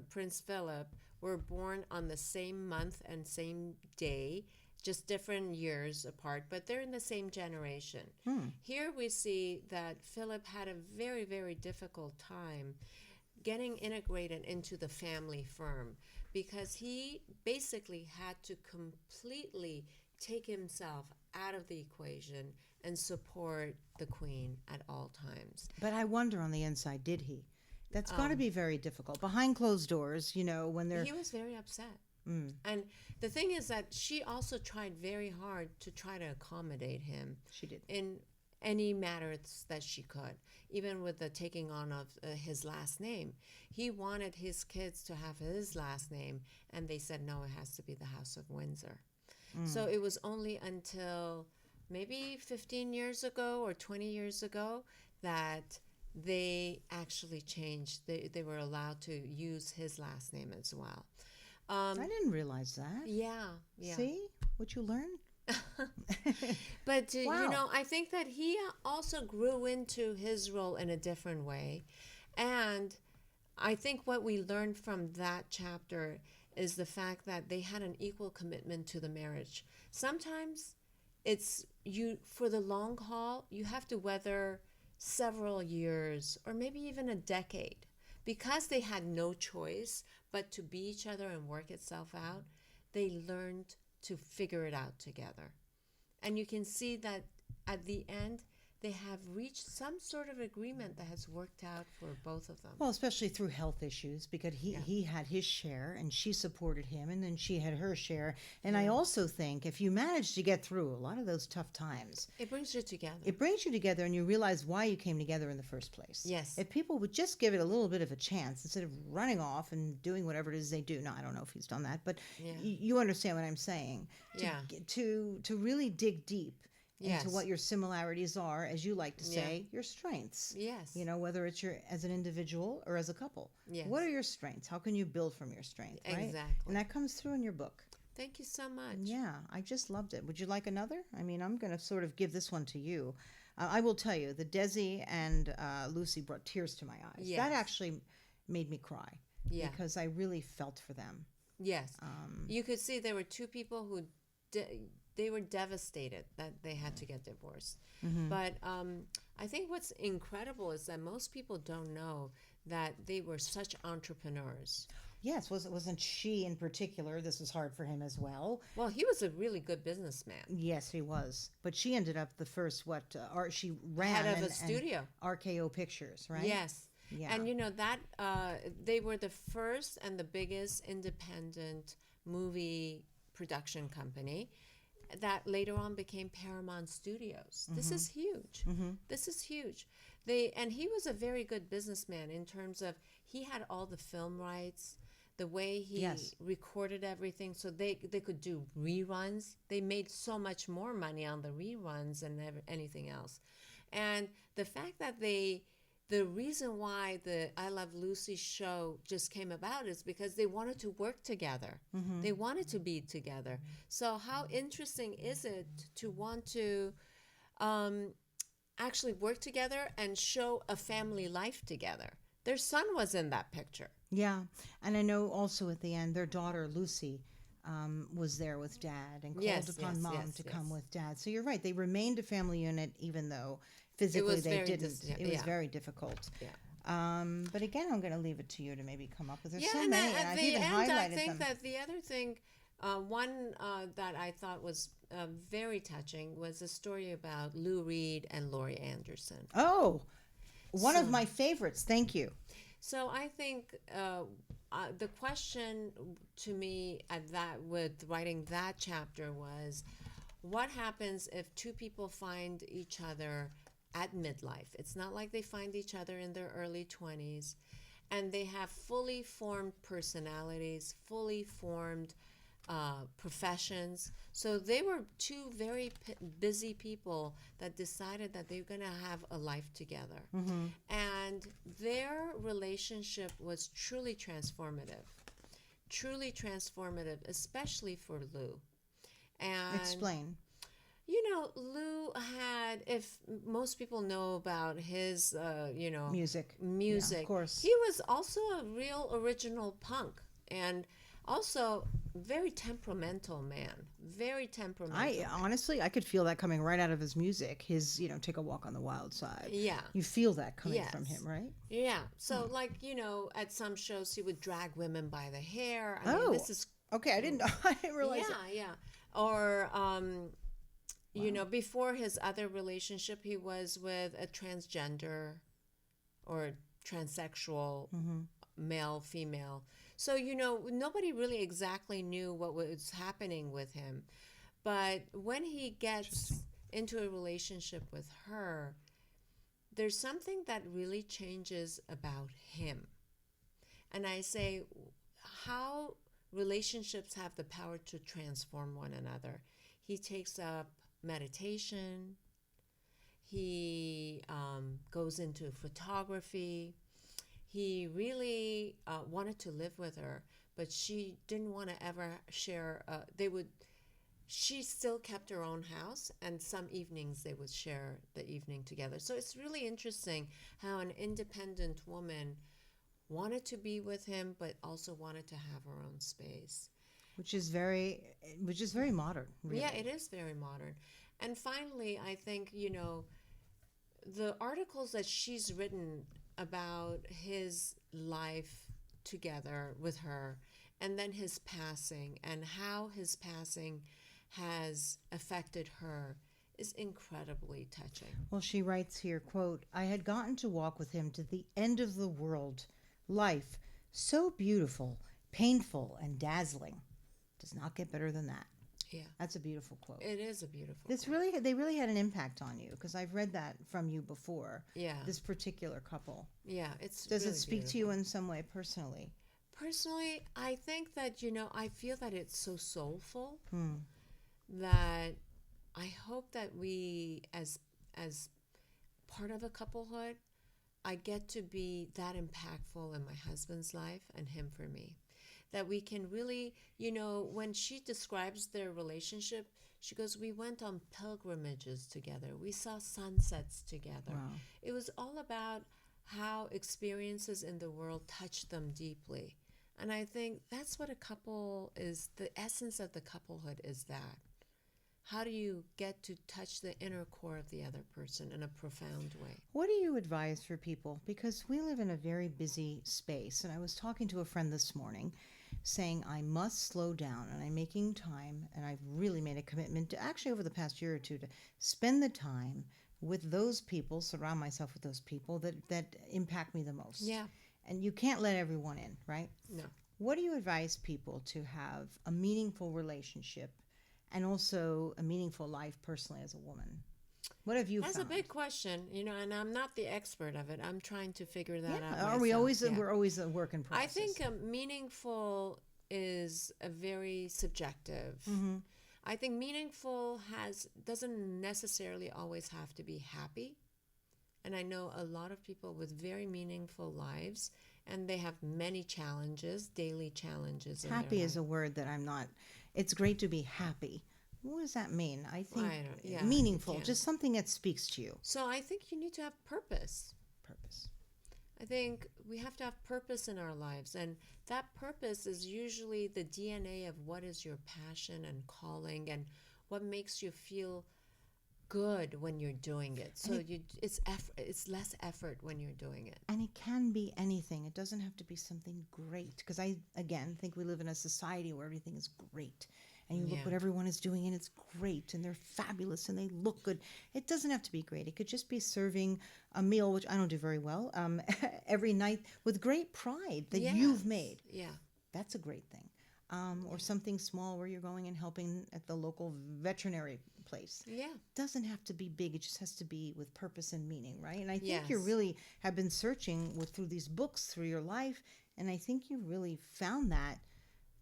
Prince Philip were born on the same month and same day, just different years apart, but they're in the same generation. Here we see that Philip had a very, very difficult time getting integrated into the family firm, because he basically had to completely take himself out of the equation and support the Queen at all times. But I wonder on the inside, did he? That's got to be very difficult. Behind closed doors, when they're... He was very upset. And the thing is that she also tried very hard to try to accommodate him. She did. In any matters that she could, even with the taking on of his last name. He wanted his kids to have his last name, and they said, no, it has to be the House of Windsor. So it was only until maybe 15 years ago or 20 years ago that they actually changed. They were allowed to use his last name as well. I didn't realize that. Yeah. See what you learn? But, Wow. I think that he also grew into his role in a different way. And I think what we learned from that chapter is the fact that they had an equal commitment to the marriage. Sometimes it's for the long haul, you have to weather several years or maybe even a decade. Because they had no choice but to be each other and work itself out, they learned to figure it out together. And you can see that at the end, they have reached some sort of agreement that has worked out for both of them. Well, especially through health issues, because he had his share and she supported him, and then she had her share. And I also think if you manage to get through a lot of those tough times, It brings you together. it brings you together and you realize why you came together in the first place. Yes. If people would just give it a little bit of a chance instead of running off and doing whatever it is they do. Now, I don't know if he's done that, but you understand what I'm saying. To really dig deep into what your similarities are, as you like to say, your strengths. Yes. You know, whether it's as an individual or as a couple. Yes. What are your strengths? How can you build from your strength, right? Exactly. And that comes through in your book. Thank you so much. Yeah, I just loved it. Would you like another? I mean, I'm going to sort of give this one to you. I will tell you, the Desi and Lucy brought tears to my eyes. Yes. That actually made me cry. Yeah. Because I really felt for them. Yes. You could see there were two people who they were devastated that they had to get divorced. But I think what's incredible is that most people don't know that they were such entrepreneurs. Yes, wasn't she in particular? This was hard for him as well. Well, he was a really good businessman. Yes, he was. But she ended up the first she ran Head of a studio. RKO Pictures, right? Yes. Yeah. And you know that they were the first and the biggest independent movie production company that later on became Paramount Studios. This is huge. This is huge. And he was a very good businessman in terms of he had all the film rights, the way he recorded everything, so they could do reruns. They made so much more money on the reruns than anything else. And the fact that the reason why the I Love Lucy show just came about is because they wanted to work together. They wanted to be together. So how interesting is it to want to actually work together and show a family life together? Their son was in that picture. Yeah. And I know also at the end, their daughter, Lucy, was there with Dad and called upon Mom to come with Dad. So you're right. They remained a family unit even though physically they didn't. It was very difficult. Yeah. But again, I'm going to leave it to you to maybe come up with. There's so and many, and I've even highlighted I think them. that the other thing, one that I thought was very touching was a story about Lou Reed and Laurie Anderson. Oh, one of my favorites. Thank you. So I think the question to me with writing that chapter was, what happens if two people find each other at midlife? It's not like they find each other in their early 20s, and they have fully formed personalities, fully formed professions. So they were two very busy people that decided that they were going to have a life together. And their relationship was truly transformative, especially for Lou. And Explain. you know, Lou had, if most people know about his, Music. Yeah, of course. he was also a real original punk and also very temperamental man. Very temperamental. Honestly, I could feel that coming right out of his music. His, Take a Walk on the Wild Side. Yeah. You feel that coming from him, right? Yeah. So, at some shows, he would drag women by the hair. I mean, this is... Okay, I didn't realize it. Yeah. Or... before his other relationship, he was with a transgender or transsexual male, female. So, nobody really exactly knew what was happening with him. But when he gets into a relationship with her, there's something that really changes about him. And I say, how relationships have the power to transform one another. He takes up meditation. He goes into photography. He really wanted to live with her, but she didn't want to ever share. She still kept her own house, and some evenings they would share the evening together. So it's really interesting how an independent woman wanted to be with him, but also wanted to have her own space. Which is very modern, really. Yeah, it is very modern. And finally, I think, the articles that she's written about his life together with her, and then his passing, and how his passing has affected her, is incredibly touching. Well, she writes here, quote, I had gotten to walk with him to the end of the world. Life, so beautiful, painful, and dazzling. Does not get better than that. Yeah. That's a beautiful quote. It is a beautiful This quote. they really had an impact on you, because I've read that from you before. Yeah. This particular couple. Yeah, it's Does really it speak to beautiful. you in some way personally? Personally, I think that, I feel that it's so soulful Hmm. that I hope that we, as part of a couplehood, I get to be that impactful in my husband's life and him for me. That we can really, when she describes their relationship, she goes, we went on pilgrimages together. We saw sunsets together. Wow. It was all about how experiences in the world touch them deeply. And I think that's what a couple is. The essence of the couplehood is that. How do you get to touch the inner core of the other person in a profound way? What do you advise for people? Because we live in a very busy space. And I was talking to a friend this morning saying I must slow down, and I'm making time, and I've really made a commitment to actually over the past year or two to spend the time with those people, surround myself with those people that impact me the most. Yeah. And you can't let everyone in, right? No. What do you advise people to have a meaningful relationship and also a meaningful life personally as a woman? What have you That's found? a big question, and I'm not the expert of it. I'm trying to figure that out. Are we myself. always? Yeah. We're always a work in process. I think meaningful is a very subjective. Mm-hmm. I think meaningful doesn't necessarily always have to be happy. And I know a lot of people with very meaningful lives, and they have many challenges, daily challenges. Happy is a word that I'm not. It's great to be happy. What does that mean? I think meaningful, just something that speaks to you. So I think you need to have purpose. Purpose. I think we have to have purpose in our lives, and that purpose is usually the DNA of what is your passion and calling and what makes you feel good when you're doing it. So it's less effort when you're doing it. And it can be anything. It doesn't have to be something great, because I again think we live in a society where everything is great. And you look what everyone is doing, and it's great, and they're fabulous, and they look good. It doesn't have to be great. It could just be serving a meal, which I don't do very well, every night with great pride that you've made. Yeah. That's a great thing. Or something small where you're going and helping at the local veterinary place. Yeah. Doesn't have to be big. It just has to be with purpose and meaning, right? And I think Yes. you really have been searching through these books, through your life, and I think you really found that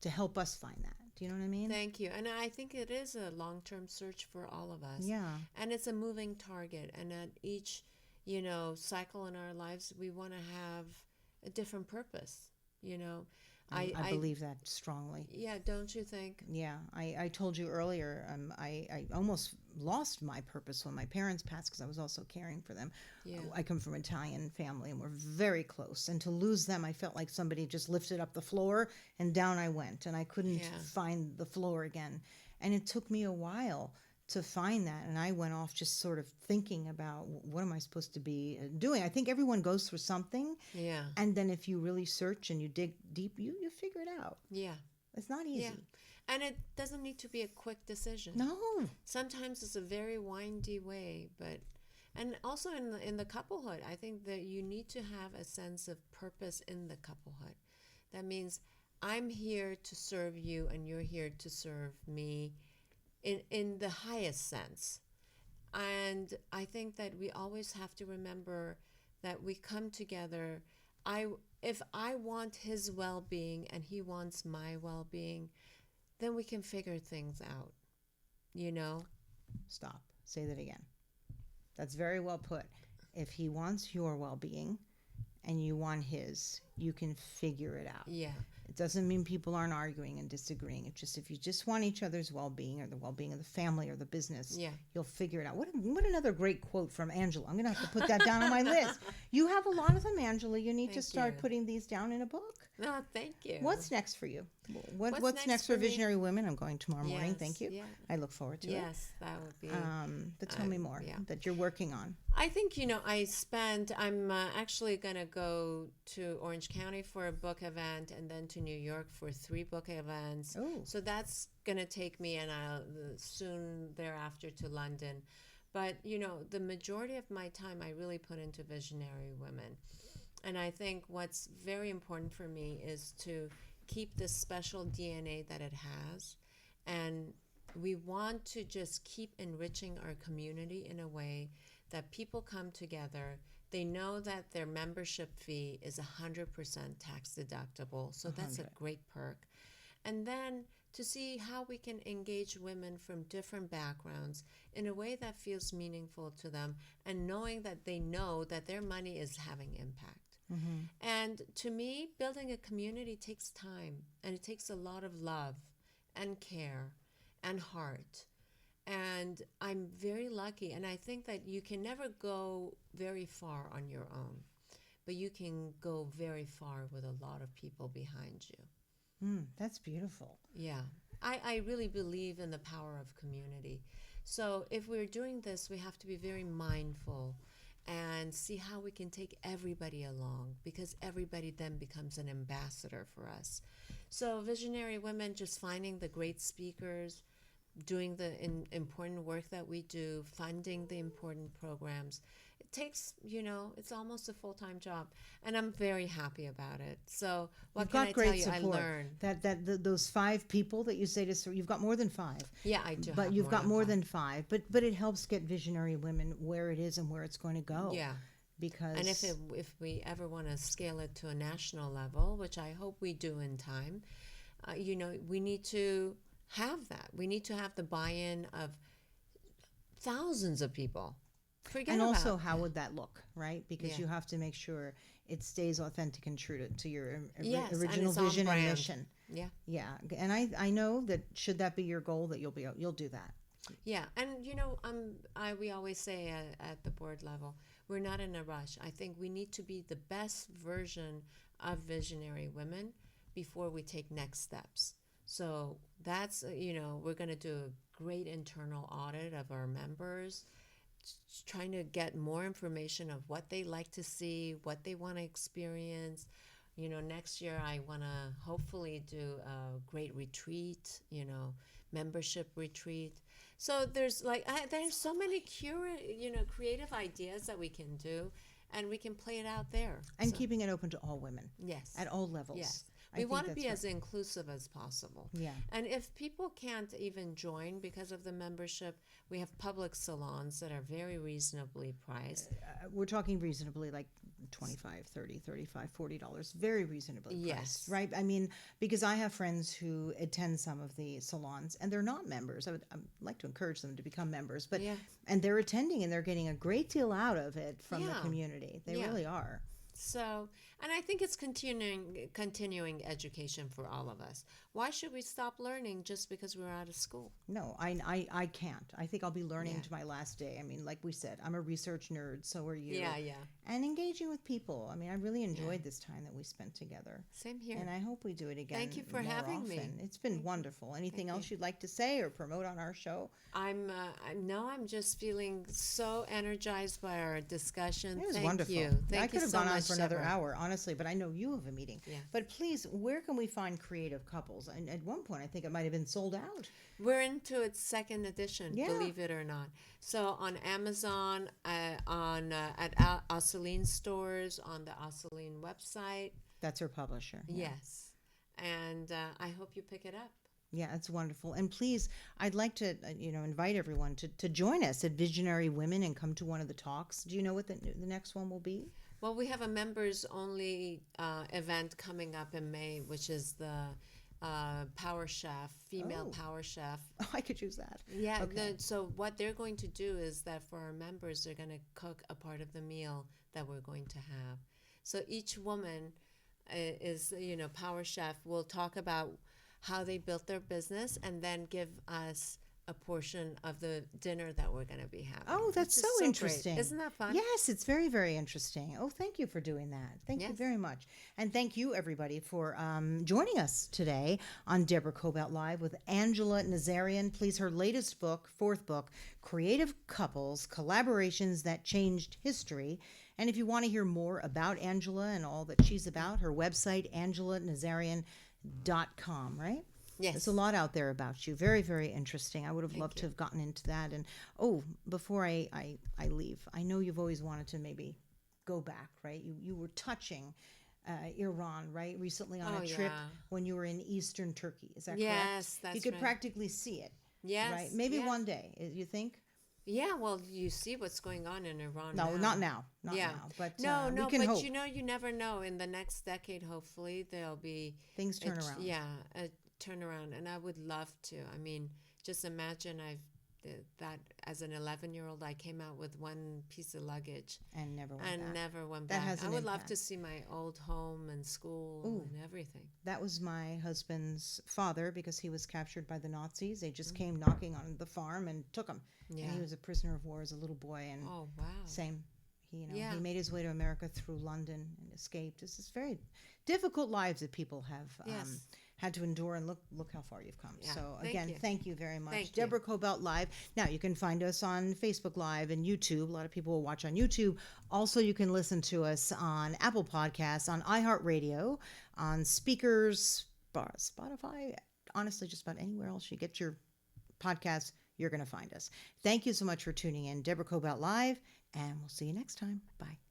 to help us find that. Do you know what I mean? Thank you. And I think it is a long-term search for all of us. Yeah. And it's a moving target. And at each, cycle in our lives, we want to have a different purpose, I believe that strongly. Yeah, don't you think? Yeah, I told you earlier, I almost lost my purpose when my parents passed, because I was also caring for them. Yeah. I come from an Italian family, and we're very close. And to lose them, I felt like somebody just lifted up the floor, and down I went, and I couldn't find the floor again. And it took me a while to find that, and I went off just sort of thinking about what am I supposed to be doing. I think everyone goes through something, and then if you really search and you dig deep, you figure it out. Yeah. It's not easy. Yeah. And it doesn't need to be a quick decision. No. Sometimes it's a very windy way, and also in the couplehood, I think that you need to have a sense of purpose in the couplehood. That means I'm here to serve you, and you're here to serve me. In the highest sense. And I think that we always have to remember that we come together. If I want his well-being and he wants my well-being, then we can figure things out, Stop. Say that again. That's very well put. If he wants your well-being and you want his, you can figure it out. Yeah. It doesn't mean people aren't arguing and disagreeing. It's just if you just want each other's well-being or the well-being of the family or the business, you'll figure it out. What another great quote from Angela. I'm going to have to put that down on my list. You have a lot of them, Angela. You need to start putting these down in a book. No, thank you. What's next for you? What's next for Visionary Women? I'm going tomorrow morning. Yes, Thank you. yeah. I look forward to it. Yes, that would be. But tell me more that you're working on. I think, I'm actually going to go to Orange Orange County for a book event, and then to New York for 3 book events. Oh. So that's going to take me, and I'll soon thereafter to London. But, the majority of my time I really put into visionary women. And I think what's very important for me is to keep this special DNA that it has. And we want to just keep enriching our community in a way that people come together. They know that their membership fee is 100% tax deductible. So that's a great perk. And then to see how we can engage women from different backgrounds in a way that feels meaningful to them, and knowing that they know that their money is having impact. And to me, building a community takes time, and it takes a lot of love and care and heart. And I'm very lucky, and I think that you can never go very far on your own, but you can go very far with a lot of people behind you. That's beautiful. Yeah. I really believe in the power of community. So if we're doing this, we have to be very mindful and see how we can take everybody along, because everybody then becomes an ambassador for us. So visionary women, just finding the great speakers, doing the important work that we do, funding the important programs. It takes, it's almost a full-time job, and I'm very happy about it. So what can I tell you? I learned those 5 people that you say to, you've got more than 5. Yeah, I do. But you've got more than 5. But it helps get visionary women where it is and where it's going to go. Yeah. Because and if we ever want to scale it to a national level, which I hope we do in time, we need to have that. We need to have the buy-in of thousands of people. And also, how would that look, right? Because you have to make sure it stays authentic and true to your original vision and mission. Yeah. Yeah. And I know that should that be your goal, that you'll do that. Yeah. And, we always say at the board level, we're not in a rush. I think we need to be the best version of visionary women before we take next steps. So that's, we're going to do a great internal audit of our members, trying to get more information of what they like to see, what they want to experience. Next year I want to hopefully do a great retreat, membership retreat. So there's there's so many creative ideas that we can do, and we can play it out there. And keeping it open to all women. Yes. At all levels. Yes. We want to be as inclusive as possible. Yeah. And if people can't even join because of the membership, we have public salons that are very reasonably priced. We're talking reasonably, like $25, $30, $35, $40, very reasonably priced. Yes. Right? I mean, because I have friends who attend some of the salons and they're not members. I'd like to encourage them to become members, but and they're attending and they're getting a great deal out of it from the community. They really are. So, and I think it's continuing education for all of us. Why should we stop learning just because we're out of school? No, I can't. I think I'll be learning to my last day. I mean, like we said, I'm a research nerd, so are you. Yeah, yeah. And engaging with people. I mean, I really enjoyed this time that we spent together. Same here. And I hope we do it again. Thank you for having often. me. It's been wonderful. Anything else you'd like to say or promote on our show? I'm just feeling so energized by our discussion. It was Thank wonderful. you. I could have so gone on much, for another Deborah. hour, honestly, but I know you have a meeting. Yeah. But please, where can we find creative couples? And at one point, I think it might have been sold out. We're into its 2nd edition, Yeah. believe it or not. So on Amazon, at Osceoline stores, on the Osceoline website. That's her publisher. Yeah. Yes. And I hope you pick it up. Yeah, it's wonderful. And please, I'd like to, invite everyone to join us at Visionary Women and come to one of the talks. Do you know what the next one will be? Well, we have a members-only event coming up in May, which is the Power Chef, female Power Chef. Oh, I could use that. Yeah. Okay. So what they're going to do is that for our members, they're going to cook a part of the meal that we're going to have. So each woman is, Power Chef will talk about how they built their business and then give us a portion of the dinner that we're going to be having. Oh, that's so interesting. Great. Isn't that fun? Yes, it's very, very interesting. Oh, thank you for doing that. Thank you very much. And thank you, everybody, for joining us today on Deborah Kobylt Live with Angella Nazarian. Please, her latest book, 4th book, Creative Couples, Collaborations That Changed History. And if you want to hear more about Angela and all that she's about, her website, angelanazarian.com, right? Yes. There's a lot out there about you. Very, very interesting. I would have loved to have gotten into that. And before I leave, I know you've always wanted to maybe go back, right? You were touching Iran, right? Recently on a trip when you were in Eastern Turkey. Is that correct? Yes, that's You could right. practically see it. Yes. Right? Maybe yes. one day, you think? Yeah, well, you see what's going on in Iran No, now. not now. Not now. But we can hope. You never know. In the next decade, hopefully, there'll be Things turn around. Yeah, a turnaround, and I would love to. I mean, just imagine that as an 11-year-old, I came out with one piece of luggage and never went and back. never went That back. has I an would love impact. to see my old home and school and everything. That was my husband's father because he was captured by the Nazis. They just came knocking on the farm and took him. Yeah. And he was a prisoner of war as a little boy. And Oh wow. same. He made his way to America through London and escaped. This is very difficult lives that people have had to endure, and look how far you've come. Yeah. So Thank again, you. thank you very much. Thank you. Deborah Kobylt Live. Now you can find us on Facebook Live and YouTube. A lot of people will watch on YouTube. Also, you can listen to us on Apple Podcasts, on iHeartRadio, on speakers, Spotify, honestly, just about anywhere else you get your podcasts, you're going to find us. Thank you so much for tuning in. Deborah Kobylt Live, and we'll see you next time. Bye.